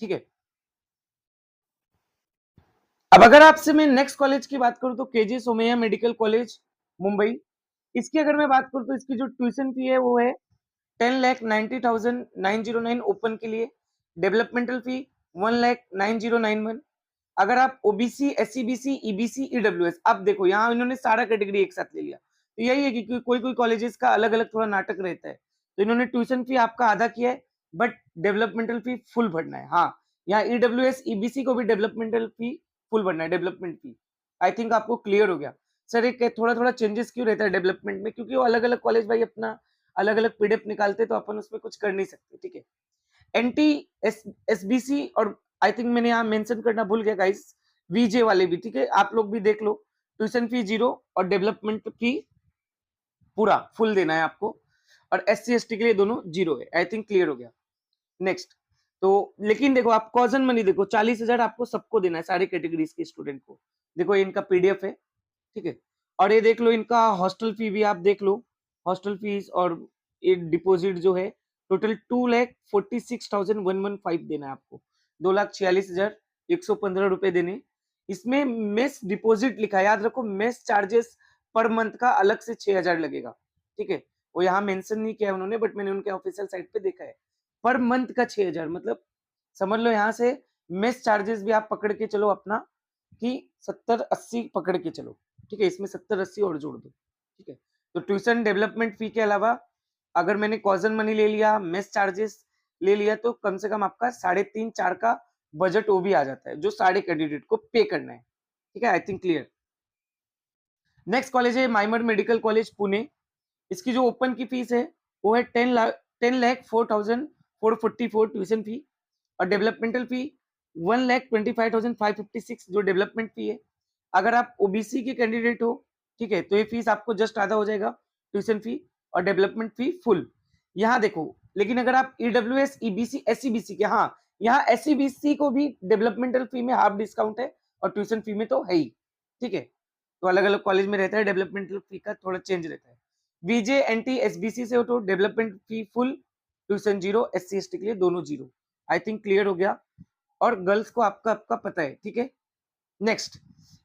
ठीक है, अब अगर आपसे मैं नेक्स्ट कॉलेज की बात करूं तो KJ Somaiya Medical College Mumbai. इसकी अगर मैं बात करूं तो इसकी जो ट्यूशन फी है वो है 10,90,909 ओपन के लिए, डेवलपमेंटल फी 1,09,091। अगर आप ओबीसी, एससीबीसी, ईबीसी, ईडब्ल्यूएस, अब देखो यहाँ इन्होंने सारा कैटेगरी एक साथ ले लिया। तो यही है कि कोई कोई कॉलेजेस का अलग अलग थोड़ा नाटक रहता है, तो इन्होंने ट्यूशन फी आपका आधा किया है, बट डेवलपमेंटल फी फुल भरना है। हाँ, यहाँ ईडब्ल्यूएस, ईबीसी को भी डेवलपमेंटल फी फुल भरना है, डेवलपमेंट फी। आई थिंक आपको क्लियर हो गया। सर एक थोड़ा थोड़ा चेंजेस क्यों रहता है डेवलपमेंट में, क्योंकि वो अलग अलग कॉलेज भाई अपना अलग अलग पीडीएफ निकालते, तो अपन उसमें कुछ कर नहीं सकते। ठीक है, एनटी एसबीसी और आई थिंक मैंने यहाँ मेंशन करना भूल गया गाइस, वीजे वाले भी। ठीक है, आप लोग भी देख लो, ट्यूशन फी 0 और डेवलपमेंट फी पूरा फुल देना है आपको, और एस सी एस टी के लिए दोनों 0 है। आई थिंक क्लियर हो गया। नेक्स्ट, तो लेकिन देखो आप कॉजन मनी देखो 40,000 आपको सबको देना है, सारे कैटेगरीज के स्टूडेंट को। देखो ये इनका पीडीएफ है। ठीक है, और ये देख लो इनका हॉस्टल फी भी आप देख लो, हॉस्टल फीस और ये डिपॉजिट जो है टोटल 2,46,115 देना है आपको, 2,46,115 रुपए देने। इसमें मेस डिपॉजिट लिखा है, याद रखो मेस चार्जेस पर मंथ का अलग से 6,000 लगेगा। ठीक है, वो यहाँ मेंशन नहीं किया उन्होंने, बट मैंने उनके ऑफिशियल साइट पे देखा है, पर मंथ का 6,000 मतलब समझ लो यहाँ से मेस चार्जेस भी आप पकड़ के चलो अपना कि 70-80 पकड़ के चलो। ठीक है, इसमें 70-80 और जोड़ दो। ठीक है, तो ट्यूशन डेवलपमेंट फी के अलावा अगर मैंने कॉजन मनी ले लिया, मेस चार्जेस ले लिया, तो कम से कम आपका 3.5-4 का बजट वो भी आ जाता है, जो सारे कैंडिडेट को पे करना है। ठीक है, आई थिंक क्लियर। नेक्स्ट कॉलेज है माइमर मेडिकल कॉलेज पुणे। इसकी जो ओपन की फीस है वो है 10,04,444 ट्यूशन फी, और डेवलपमेंटल फी 1,25,556 जो डेवलपमेंट फी है। अगर आप ओबीसी के कैंडिडेट हो, ठीक है, तो ये फीस आपको जस्ट आधा हो जाएगा, ट्यूशन फी और डेवलपमेंट फी फुल। यहाँ देखो, लेकिन अगर आप ईडब्ल्यूएस, ईबीसी, एससीबीसी के, हाँ यहाँ एससीबीसी को भी डेवलपमेंटल फी में हाफ डिस्काउंट है और ट्यूशन फी में तो है ही। ठीक है, तो अलग अलग कॉलेज में रहता है, डेवलपमेंटल फी का थोड़ा चेंज रहता है। वीजे एनटी एसबीसी से हो तो development fee full, tuition 0, SC ST के लिए दोनों 0। आई थिंक क्लियर हो गया, और गर्ल्स को आपका आपका पता है। ठीक है, नेक्स्ट,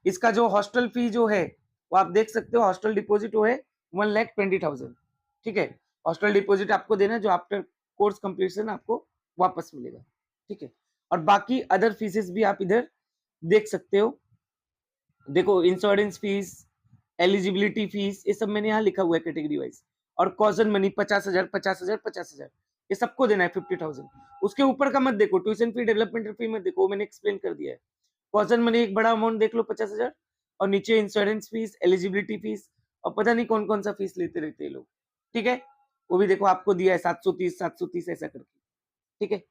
इसका जो हॉस्टल फी जो है वो आप देख सकते हो, हॉस्टल डिपॉजिट वो है 1,20,000। ठीक है, हॉस्टल डिपॉजिट आपको देना है, जो आफ्टर कोर्स कंप्लीशन आपको वापस मिलेगा। ठीक है, और बाकी अदर फीसेस भी आप इधर देख सकते हो। देखो इंश्योरेंस फीस, एलिजिबिलिटी फीस, ये सब मैंने यहाँ लिखा हुआ है कैटेगरी वाइज, और कॉजन मनी 50,000, 50,000, 50,000, ये सबको देना है 50,000। उसके ऊपर का मत देखो, ट्यूशन फी, डेवलपमेंटल फी मत देखो, वो मैंने एक्सप्लेन कर दिया है। कॉजन मनी एक बड़ा अमाउंट देख लो 50,000, और नीचे इंश्योरेंस फीस, एलिजिबिलिटी फीस, और पता नहीं कौन कौन सा फीस लेते रहते हैं लोग। ठीक है, वो भी देखो आपको दिया है 730 ऐसा करके। ठीक है,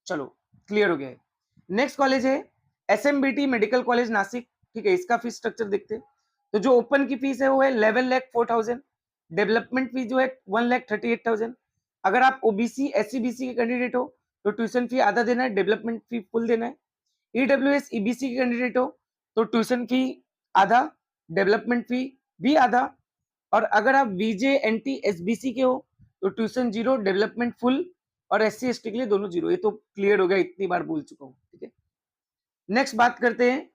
चलो क्लियर हो गया है। नेक्स्ट कॉलेज है एसएमबीटी मेडिकल कॉलेज नासिक। ठीक है, इसका फीस स्ट्रक्चर देखते हैं। तो जो ओपन की फीस है वो है 11,04,000, डेवलपमेंट फीस जो है 1,38,000। अगर आप ओबीसी, एससीबीसी के कैंडिडेट हो तो ट्यूशन फी आधा देना है, डेवलपमेंट फी फुल देना है। ईडब्ल्यूएस, ईबीसी के कैंडिडेट हो तो ट्यूशन फी आधा, डेवलपमेंट फी भी आधा। और अगर आप वीजे, एनटी, एसबीसी के हो तो ट्यूशन 0, डेवलपमेंट फुल, और एससी एसटी के लिए दोनों 0। ये तो क्लियर हो गया, इतनी बार बोल चुका हूँ। ठीक है, नेक्स्ट बात करते हैं।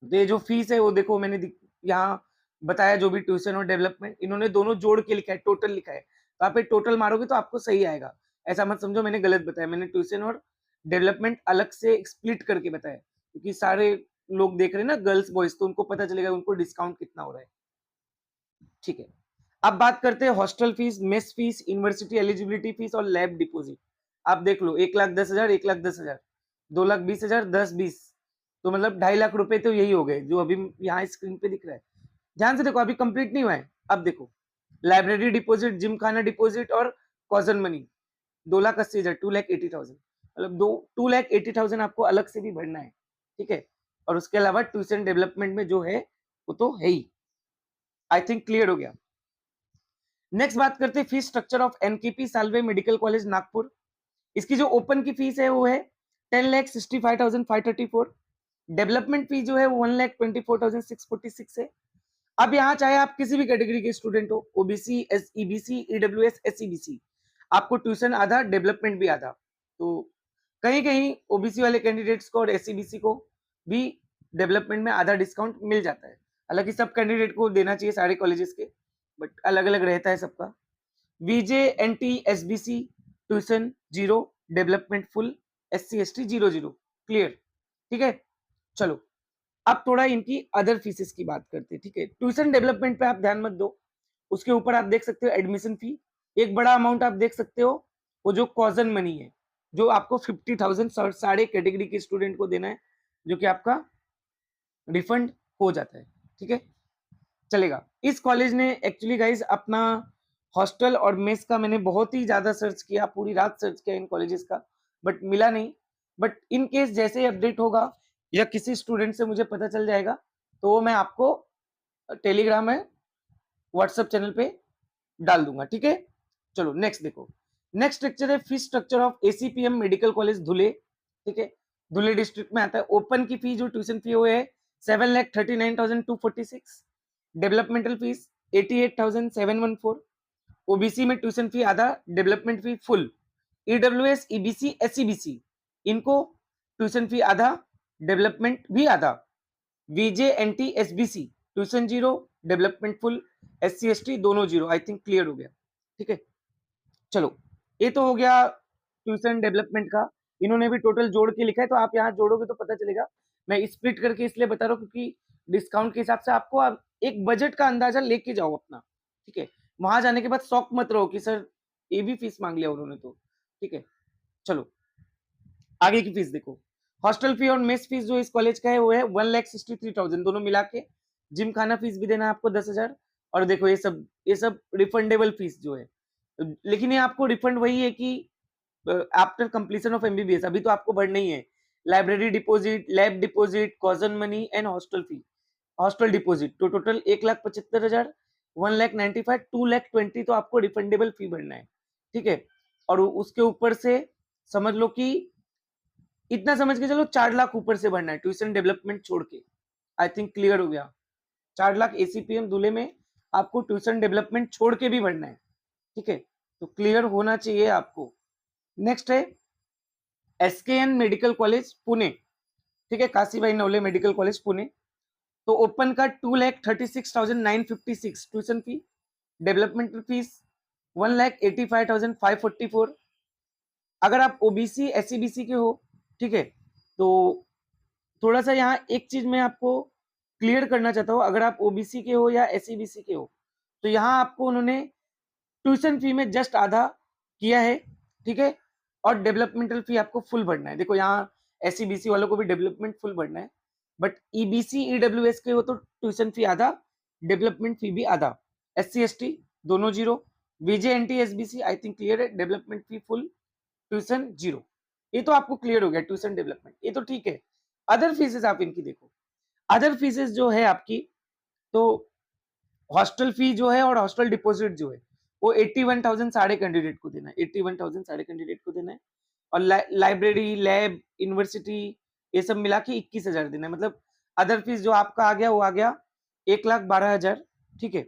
तो ये जो फीस है वो देखो मैंने यहाँ बताया, जो भी ट्यूशन और डेवलपमेंट इन्होंने दोनों जोड़ के लिखा है, टोटल लिखा है, तो आप टोटल मारोगे तो आपको सही आएगा। ऐसा मत समझो मैंने गलत बताया, मैंने ट्यूशन और डेवलपमेंट अलग से स्प्लिट करके बताया, क्योंकि सारे लोग देख रहे हैं ना गर्ल्स बॉयज, तो उनको पता चलेगा उनको डिस्काउंट कितना हो रहा है। ठीक है, अब बात करते हैं hostel fees, mess fees, university eligibility fees और लैब डिपॉजिट। आप देख लो 1,10,000, 1,10,000, 2,20,000, 10-20, तो मतलब 2.5 लाख रुपए तो यही हो गए, जो अभी यहाँ स्क्रीन पे दिख रहा है। ध्यान से देखो, अभी कंप्लीट नहीं हुआ है। अब देखो लाइब्रेरी डिपॉजिट, जिम खाना डिपॉजिट और कॉजन मनी 2,80,000, 2,80,000, मतलब 2,80,000 आपको अलग से भी भरना है। ठीक है, और उसके अलावा ट्यूशन डेवलपमेंट में जो है वो तो है ही। आई थिंक क्लियर हो गया। नेक्स्ट बात करते हैं fees structure of NKP Salve medical college Nagpur. इसकी जो ओपन की फीस है वो है 10,65,534। डेवलपमेंट फीस जो है वो 1,24,646 है। अब यहाँ चाहे आप किसी भी कैटेगरी के स्टूडेंट हो, ओबीसी, ईबीसी, ईडब्ल्यूएस, एसईबीसी, आपको ट्यूशन आधा, डेवलपमेंट भी आधा। तो कहीं कहीं ओबीसी वाले कैंडिडेट्स को और एसईबीसी को भी डेवलपमेंट में आधा डिस्काउंट मिल जाता है। हालांकि सब कैंडिडेट को देना चाहिए सारे कॉलेजेस के, बट अलग अलग रहता है सबका। VJ, NT, SBC tuition 0, development full, SC ST 0 clear. ठीक है, चलो अब थोड़ा इनकी अदर फीसेस की बात करते हैं। ठीक है, ट्यूशन डेवलपमेंट पे आप ध्यान मत दो, उसके ऊपर आप देख सकते हो एडमिशन फी, एक बड़ा अमाउंट आप देख सकते हो, वो जो कॉजन मनी है, जो आपको 50,000 सारे कैटेगरी के स्टूडेंट को देना है, जो कि आपका रिफंड हो जाता है। ठीक है, चलेगा। इस कॉलेज ने एक्चुअली गाइज अपना हॉस्टल और मेस का मैंने बहुत ही ज्यादा सर्च किया, पूरी रात सर्च किया इन कॉलेजेस का, बट मिला नहीं। बट इन केस जैसे ही अपडेट होगा या किसी स्टूडेंट से मुझे पता चल जाएगा तो वो मैं आपको टेलीग्राम में व्हाट्सएप चैनल पे डाल दूंगा। ठीक है, चलो नेक्स्ट देखो। नेक्स्ट स्ट्रक्चर है fees structure of ACPM medical college Dhule. ठीक है, धुले डिस्ट्रिक्ट में आता है। ओपन की फी जो ट्यूशन फी वो है 7,39,246। Developmental fees 88,714। ओबीसी में ट्यूशन फी आधा, development fee full. EWS, EBC, SEBC इनको ट्यूशन फी आधा, डेवलपमेंट भी आधा। VJ, NT, SBC tuition 0, development full, SC ST दोनों 0। आई थिंक क्लियर हो गया। ठीक है, चलो ये तो हो गया ट्यूशन डेवलपमेंट का। इन्होंने भी टोटल जोड़ के लिखा है, तो आप यहाँ जोड़ोगे तो पता चलेगा। मैं स्प्लिट करके इसलिए बता रहा हूँ क्योंकि डिस्काउंट के हिसाब से आपको एक बजट का अंदाजा लेके जाओ अपना। ठीक है, वहां जाने के बाद शॉक मत रहो कि सर ये भी फीस मांग लिया उन्होंने तो। ठीक है, चलो आगे की फीस देखो। हॉस्टल फी और मेस फीस जो इस कॉलेज का है वो है 1,63,000 दोनों मिला के। जिम खाना फीस भी देना है आपको 10,000। और देखो ये सब रिफंडेबल फीस जो है, लेकिन ये आपको रिफंड वही है कि आफ्टर कंप्लीशन ऑफ एमबीबीएस, अभी तो आपको भरना ही है। Library deposit, lab deposit, caution money and hostel fee, hostel deposit तो टोटल 1,75,000, 1,95,000, 2,20,000 तो आपको रिफंडेबल फी भरना है। ठीक है, और उसके ऊपर से समझ लो कि इतना समझ के चलो 4 लाख ऊपर से भरना है ट्यूशन डेवलपमेंट छोड़ के। आई थिंक क्लियर हो गया। 4 लाख एसीपीएम दूल्हे में आपको ट्यूशन डेवलपमेंट छोड़ के भी भरना है। ठीक है, तो क्लियर होना चाहिए आपको। नेक्स्ट है एसकेएन मेडिकल कॉलेज पुणे। ठीक है, काशीबाई नवले मेडिकल कॉलेज पुणे। तो ओपन का 2,36,956 ट्यूशन फी, डेवलपमेंट फीस 1,85,544। अगर आप ओबीसी एससीबीसी के हो, ठीक है, तो थोड़ा सा यहाँ एक चीज मैं आपको क्लियर करना चाहता हूँ। अगर आप ओबीसी के हो या एससीबीसी के हो तो यहाँ आपको उन्होंने ट्यूशन फी में जस्ट आधा किया है। ठीक है, और डेवलपमेंटल फी आपको फुल भरना है। देखो यहाँ एससीबीसी वालों को भी डेवलपमेंट फुल भरना है, बट ईबीसी ईडब्ल्यूएस के हो तो ट्यूशन फी आधा, डेवलपमेंट फी भी आधा। एससी एसटी दोनों 0। VJ, NT, SBC I think clear है, डेवलपमेंट फी फुल, ट्यूशन 0। ये तो आपको क्लियर हो गया ट्यूशन डेवलपमेंट, ये तो ठीक है। अदर फीसेस आप इनकी देखो। अदर फीसेस जो है आपकी, तो हॉस्टल फी जो है और हॉस्टल डिपॉजिट जो है वो 81,000 सारे कैंडिडेट को देना है। 81,000 सारे कैंडिडेट को देना है। और लाइब्रेरी, लैब, यूनिवर्सिटी ये सब मिला के 21,000 देना है। मतलब अदर फीस जो आपका आ गया वो आ गया 1,12,000। ठीक है,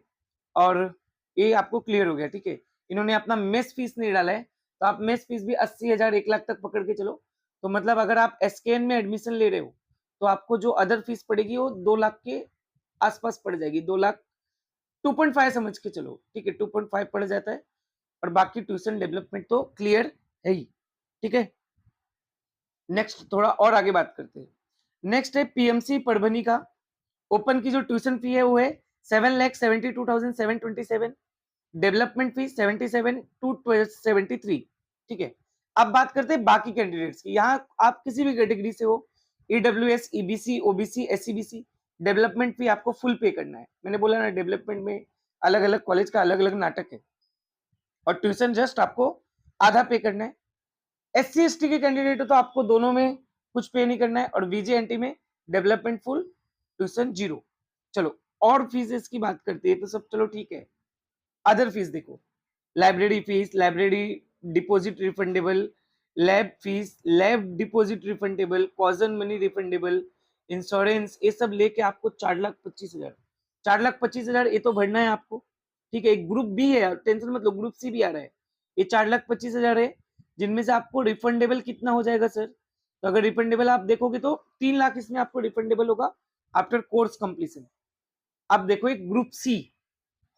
और ये आपको क्लियर हो गया। ठीक है, इन्होंने अपना मेस फीस नहीं डाला है, तो आप मेस फीस भी 80,000 1 लाख तक पकड़ के चलो। तो मतलब अगर आप एसकेएन में एडमिशन ले रहे हो तो आपको जो अदर फीस पड़ेगी वो 2 लाख के आसपास पड़ जाएगी। 2 लाख 2.5 समझ के चलो। ठीक है, 2.5 पड़ जाता है। और बाकी ट्यूशन डेवलपमेंट तो क्लियर है ही। ठीक है, नेक्स्ट थोड़ा और आगे बात करते हैं। नेक्स्ट है पीएमसी परभनी का। ओपन की जो ट्यूशन फी है वो है 7,72,727। डेवलपमेंट फी 77,273। ठीक है, अब बात करते हैं बाकी कैंडिडेट्स की। यहाँ आप किसी भी कैटेगरी से हो, EWS, EBC, OBC, SCBC, development fee आपको फुल पे करना है। मैंने बोला ना, डेवलपमेंट में अलग अलग कॉलेज का अलग अलग नाटक है, और ट्यूशन जस्ट आपको आधा पे करना है। एससी एसटी के कैंडिडेट हो तो आपको दोनों में कुछ पे नहीं करना है, और बीजेएनटी में डेवलपमेंट फुल, ट्यूशन 0। चलो और फीसेस की बात करते हैं तो सब चलो ठीक है। अदर फीस देखो, library fees, library deposit refundable, lab fees, lab deposit refundable, caution money refundable, insurance, ये सब लेके आपको 4,25,000, 4,25,000 ये तो भरना है आपको। ठीक है, एक ग्रुप बी है, टेंशन मत लो, ग्रुप सी भी आ रहा है। ये 4,25,000 है, जिनमें से आपको रिफंडेबल कितना हो जाएगा सर? तो अगर रिफंडेबल आप देखोगे तो 3 लाख इसमें आपको रिफंडेबल होगा आफ्टर कोर्स कंप्लीशन। अब देखो एक ग्रुप सी,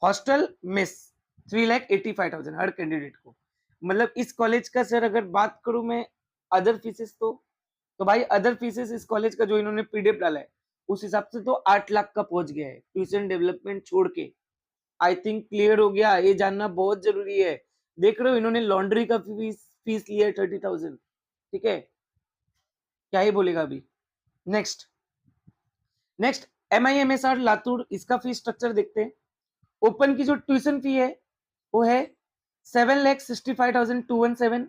हॉस्टल मेस, 3,85,000 हर कैंडिडेट को। मतलब इस कॉलेज का सर अगर बात करूं मैं अदर फीसेस तो भाई अदर फीसेस इस कॉलेज का जो इन्होंने पीडीएफ डाला है उस हिसाब से तो 8 लाख का पहुंच गया है, ट्यूशन डेवलपमेंट छोड़ के। आई थिंक क्लियर हो गया, ये जानना बहुत जरूरी है। देख रहे हो इन्होंने लॉन्ड्री का फीस लिया है 30,000। ठीक है, क्या ही बोलेगा अभी। नेक्स्ट नेक्स्ट MIMSR लातूर, इसका फीस स्ट्रक्चर देखते हैं। ओपन की जो ट्यूशन फी है वो है 7,65,217।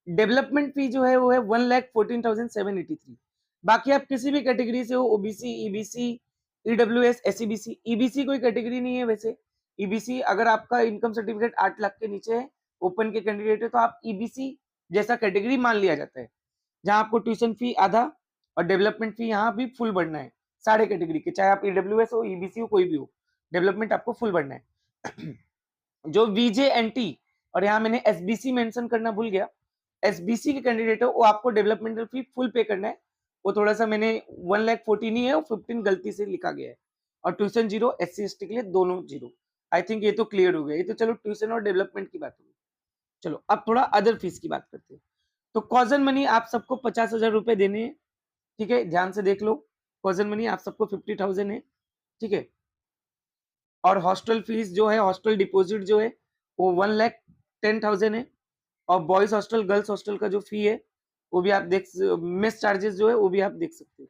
डेवलपमेंट फी जो है वो है 1,14,783। बाकी आप किसी भी कैटेगरी से हो, OBC, EBC, EWS, SEBC, EBC कोई कैटेगरी नहीं है वैसे। ईबीसी अगर आपका इनकम सर्टिफिकेट 8 लाख के नीचे है, ओपन के कैंडिडेट है, तो आप ईबीसी जैसा कैटेगरी मान लिया जाता है, जहां आपको ट्यूशन फी आधा और डेवलपमेंट फी यहाँ भी फुल भरना है। सारे कैटेगरी के, चाहे आप ईडब्ल्यूएस हो, ईबीसी हो, कोई भी हो, डेवलपमेंट आपको फुल भरना है। जो VJNT, और यहाँ मैंने SBC मेंशन करना भूल गया, SBC के कैंडिडेट हो वो आपको डेवलपमेंटल फी फुल पे करना है। वो थोड़ा सा मैंने 1,14 ही है, वो 15 गलती से लिखा गया है। और ट्यूशन जीरो, SC ST के लिए दोनों जीरो। आई थिंक ये तो क्लियर हो गया। ये तो चलो ट्यूशन और डेवलपमेंट की बात होगी। चलो अब थोड़ा अदर फीस की बात करते हैं। तो कॉजन मनी आप सबको 50,000 रुपए देने हैं। ठीक है, ध्यान से देख लो, कॉजन मनी आप सबको 50,000 है। ठीक है, और हॉस्टल फीस जो है, हॉस्टल डिपॉजिट जो है वो 1,10,000 है। और बॉयज हॉस्टल, गर्ल्स हॉस्टल का जो फी है वो भी आप देख, मेस चार्जेस जो है वो भी आप देख सकते हो।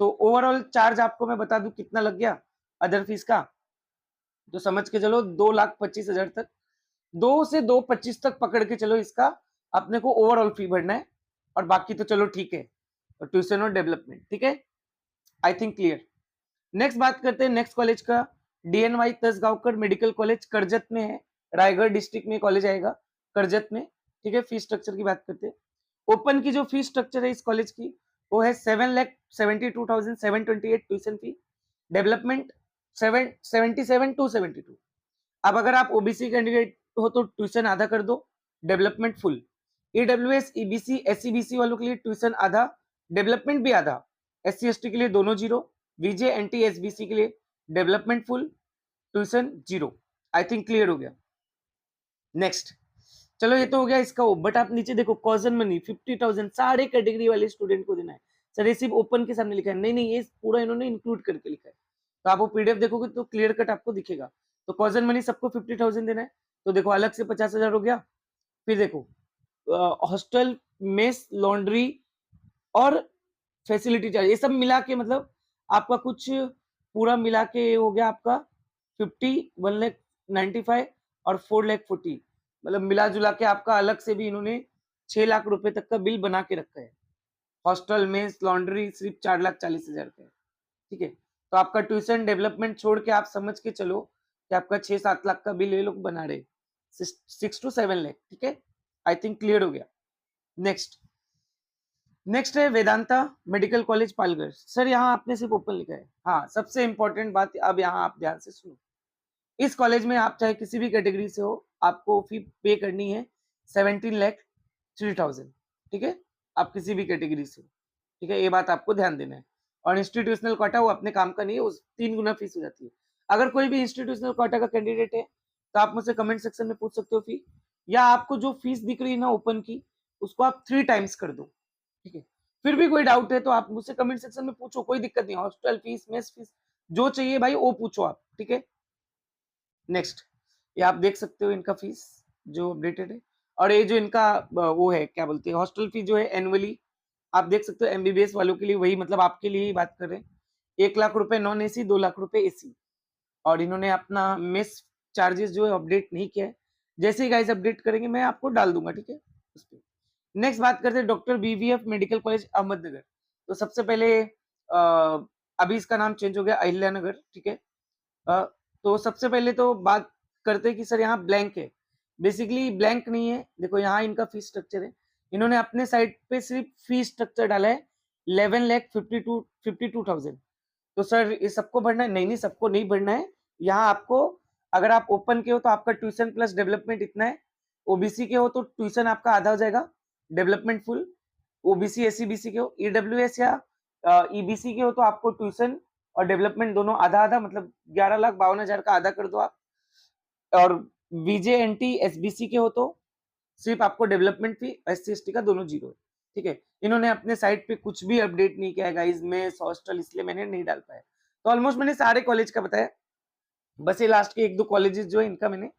तो ओवरऑल चार्ज आपको मैं बता दूं कितना लग गया अदर फीस का, तो समझ के चलो 2,25,000 तक, 2 से 2,25 तक पकड़ के चलो, इसका अपने को ओवरऑल फी भरना है। और बाकी तो चलो ठीक है, तो ट्यूशन और डेवलपमेंट। ठीक है, आई थिंक क्लियर। नेक्स्ट बात करते हैं नेक्स्ट कॉलेज का, DNY तसगांवकर मेडिकल कॉलेज, कर्जत में है, रायगढ़ डिस्ट्रिक्ट में कॉलेज आएगा, कर्जत में। ठीक है, फीस स्ट्रक्चर की बात करते हैं। ओपन की जो फीस स्ट्रक्चर है इस कॉलेज की वो है 7,72,728 ट्यूशन फी, डेवलपमेंट 77,272। अब अगर आप ओबीसी कैंडिडेट हो तो ट्यूशन आधा कर दो, development full. EWS, EBC, SCBC वालों के लिए ट्यूशन आधा, डेवलपमेंट भी आधा, SC ST के लिए दोनों जीरो, VJNT SBC के लिए डेवलपमेंट फुल, ट्यूशन जीरो। आई थिंक क्लियर हो गया। नेक्स्ट, चलो ये तो हो गया इसका। बट आप नीचे देखो, कॉजन मनी 50,000 सारे कैटेगरी वाले स्टूडेंट को देना है। सर ये सिर्फ ओपन के सामने लिखा है, नहीं नहीं, ये पूरा इन्होंने इंक्लूड करके लिखा है। तो आप वो पीडीएफ देखोगे तो क्लियर कट आपको दिखेगा। तो कॉजन मनी सबको 50,000 देना है, तो देखो अलग से 50,000 हो गया। फिर देखो हॉस्टल, मेस, लॉन्ड्री और फैसिलिटी चार्ज, ये सब मिला के मतलब आपका कुछ पूरा मिला के हो गया आपका 50, 1,95 और 4,40, मतलब मिला जुला के आपका अलग से भी इन्होंने 6 लाख रुपए तक का बिल बना के रखा है। हॉस्टल, मेस, लॉन्ड्री सिर्फ 4,40,000 का है। ठीक है, तो आपका ट्यूशन डेवलपमेंट छोड़ के आप समझ के चलो कि आपका 6-7 लाख का बिल ये लोग बना रहे, 6 to 7 लाख। ठीक है, आई थिंक क्लियर हो गया। नेक्स्ट है Vedanta medical college Palghar. Sir यहाँ आपने सिर्फ ओपन लिखा है। हाँ, सबसे इंपॉर्टेंट बात अब यहाँ आप ध्यान से सुनो, इस कॉलेज में आप चाहे किसी भी कैटेगरी से हो, आपको फी पे करनी है 17,03,000। ठीक है, आप किसी भी कैटेगरी से हो। ठीक है, ये बात आपको ध्यान देना है। और इंस्टीट्यूशनल कोटा वो अपने काम का नहीं है, उस 3 गुना फीस हो जाती है। अगर कोई भी इंस्टीट्यूशनल कोटा का कैंडिडेट है तो आप मुझसे कमेंट सेक्शन में पूछ सकते हो फी, या आपको जो फीस दिख रही है ना ओपन की, उसको आप 3 टाइम्स कर दो। ठीक है, फिर भी कोई डाउट है तो आप मुझसे कमेंट सेक्शन में पूछो, कोई दिक्कत नहीं। हॉस्टल फीस, मेस फीस जो चाहिए भाई वो पूछो आप। ठीक है, नेक्स्ट, ये आप देख सकते हो इनका फीस जो अपडेटेड है। और ये जो इनका वो है क्या बोलते हैं, हॉस्टल फी जो है एनुअली आप देख सकते हो, MBBS वालों के लिए वही, मतलब आपके लिए ही बात कर रहे हैं, 1 लाख रुपए नॉन AC, 2 लाख रुपए AC। और इन्होंने अपना मेस चार्जेस जो है अपडेट नहीं किया है, जैसे ही गाइस अपडेट करेंगे मैं आपको डाल दूंगा। ठीक है, उस पर नेक्स्ट बात करते हैं doctor BVF medical college Ahmednagar. तो सबसे पहले अभी इसका नाम चेंज हो गया अहिल्या नगर। ठीक है, तो सबसे पहले तो बात करते कि सर यहाँ ब्लैंक है, बेसिकली ब्लैंक नहीं है। देखो यहाँ इनका फीस स्ट्रक्चर है, इन्होंने अपने साइट पे सिर्फ फीस स्ट्रक्चर डाला है 11,52,000। तो सर ये सबको भरना है? नहीं नहीं, सबको नहीं भरना है। यहाँ आपको, अगर आप ओपन के हो तो आपका ट्यूशन प्लस डेवलपमेंट इतना है, ओबीसी के हो तो ट्यूशन आपका आधा हो जाएगा, development full. OBC SC BC के हो, ईडब्ल्यूएस या ईबीसी के हो तो आपको ट्यूशन और डेवलपमेंट दोनों आधा आधा, मतलब 11,52,000 का आधा कर दो आप। और बीजेएनटी एसबीसी के हो तो सिर्फ आपको डेवलपमेंट फी, एससी एसटी का दोनों जीरो है, ठीक है। इन्होंने अपने साइट पे कुछ भी अपडेट नहीं किया है गाइस, मेस हॉस्टल इसलिए मैंने नहीं डाल पाया। तो ऑलमोस्ट मैंने सारे कॉलेज का बताया, बस ये लास्ट के एक दो कॉलेजेस जो है इनका मैंने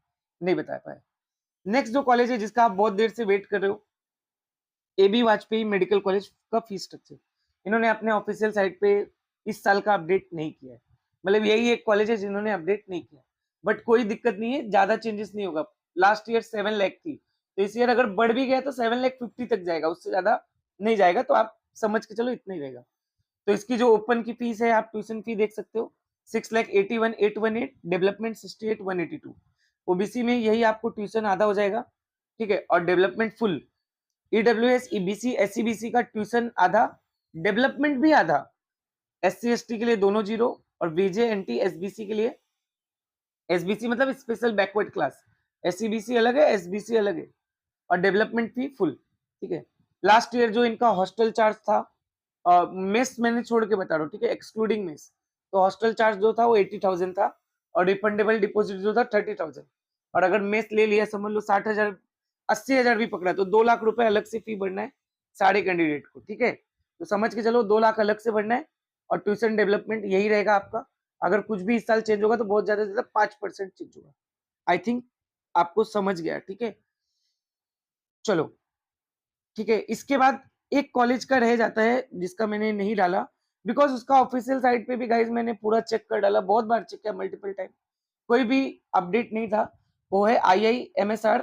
नहीं बता पाया। नेक्स्ट जो कॉलेज है जिसका आप बहुत देर से वेट कर रहे हो, एबी वाजपेयी मेडिकल कॉलेज का फीस स्ट्रक्चर इन्होंने अपने ऑफिशियल साइट पे इस साल का अपडेट नहीं किया है। मतलब यही एक कॉलेज है जिन्होंने अपडेट नहीं किया, बट कोई दिक्कत नहीं है, ज्यादा चेंजेस नहीं होगा। लास्ट ईयर 7 लाख थी, तो इस ईयर अगर बढ़ भी गया तो 7,50,000 तक जाएगा, उससे ज्यादा नहीं जाएगा। तो आप समझ के चलो इतना ही रहेगा। तो इसकी जो ओपन की फीस है, आप ट्यूशन फी देख सकते हो 6,81,818, डेवलपमेंट 68,182। ओबीसी में यही आपको ट्यूशन आधा हो जाएगा, ठीक है, और development full. EWS EBC SCBC का ट्यूशन आधा, डेवलपमेंट भी आधा, एससी एसटी के लिए दोनों जीरो, और बीजे एनटी एसबीसी के लिए, एसबीसी मतलब स्पेशल बैकवर्ड क्लास, एससीबीसी अलग है, एसबीसी अलग है, और डेवलपमेंट फी फुल, ठीक है। लास्ट ईयर जो इनका हॉस्टल चार्ज था, मेस मैंने छोड़ के बता रहा हूँ, ठीक है, एक्सक्लूडिंग मेस, तो हॉस्टल चार्ज जो था वो 80,000 था, और रिफंडेबल डिपॉजिट जो था 30,000। और अगर मेस ले लिया समझ लो 60,000, 80,000 भी पकड़ा तो 2 लाख रुपए अलग से फी भरना है सारे कैंडिडेट को, ठीक है। तो समझ के चलो 2 लाख अलग से भरना है, और ट्यूशन डेवलपमेंट यही रहेगा आपका। अगर कुछ भी इस साल चेंज होगा तो बहुत ज्यादा से ज्यादा 5% चेंज होगा। आई थिंक आपको समझ गया, ठीक है। चलो ठीक है, इसके बाद एक कॉलेज का रह जाता है जिसका मैंने नहीं डाला, बिकॉज उसका ऑफिशियल साइट पे भी गाइज मैंने पूरा चेक कर डाला, बहुत बार चेक किया, मल्टीपल टाइम, कोई भी अपडेट नहीं था। वो है IIMSR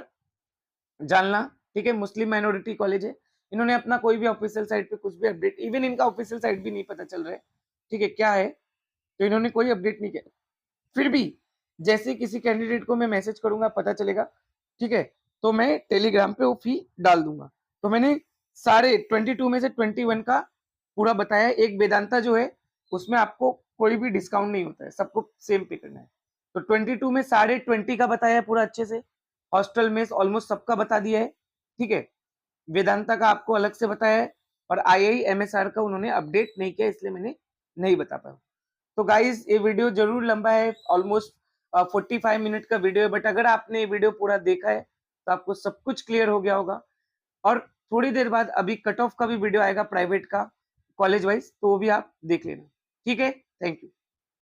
जालना, ठीक है, मुस्लिम माइनॉरिटी कॉलेज है। इन्होंने अपना कोई भी ऑफिशियल साइट पे कुछ भी अपडेट, इवन इनका ऑफिशियल साइट भी नहीं पता चल रहा है, ठीक है, क्या है, तो इन्होंने कोई अपडेट नहीं किया। फिर भी जैसे किसी कैंडिडेट को मैं मैसेज करूंगा पता चलेगा, ठीक है, तो मैं टेलीग्राम पे वो फी डाल दूंगा। तो मैंने सारे 22 में से 21 का पूरा बताया। एक वेदांता जो है उसमें आपको कोई भी डिस्काउंट नहीं होता है, सबको सेम पे करना है। तो 22 में साढ़े 20 का बताया है पूरा अच्छे से, हॉस्टल में ऑलमोस्ट सबका बता दिया है, ठीक है। वेदांता का आपको अलग से बताया है, और IIMSR का उन्होंने अपडेट नहीं किया, इसलिए मैंने नहीं बता पाया। तो गाइज ये वीडियो जरूर लंबा है, ऑलमोस्ट 45 मिनट का वीडियो है, बट अगर आपने ये वीडियो पूरा देखा है तो आपको सब कुछ क्लियर हो गया होगा। और थोड़ी देर बाद अभी कट ऑफ का भी वीडियो आएगा प्राइवेट का, कॉलेज वाइज, तो वो भी आप देख लेना, ठीक है। Thank you.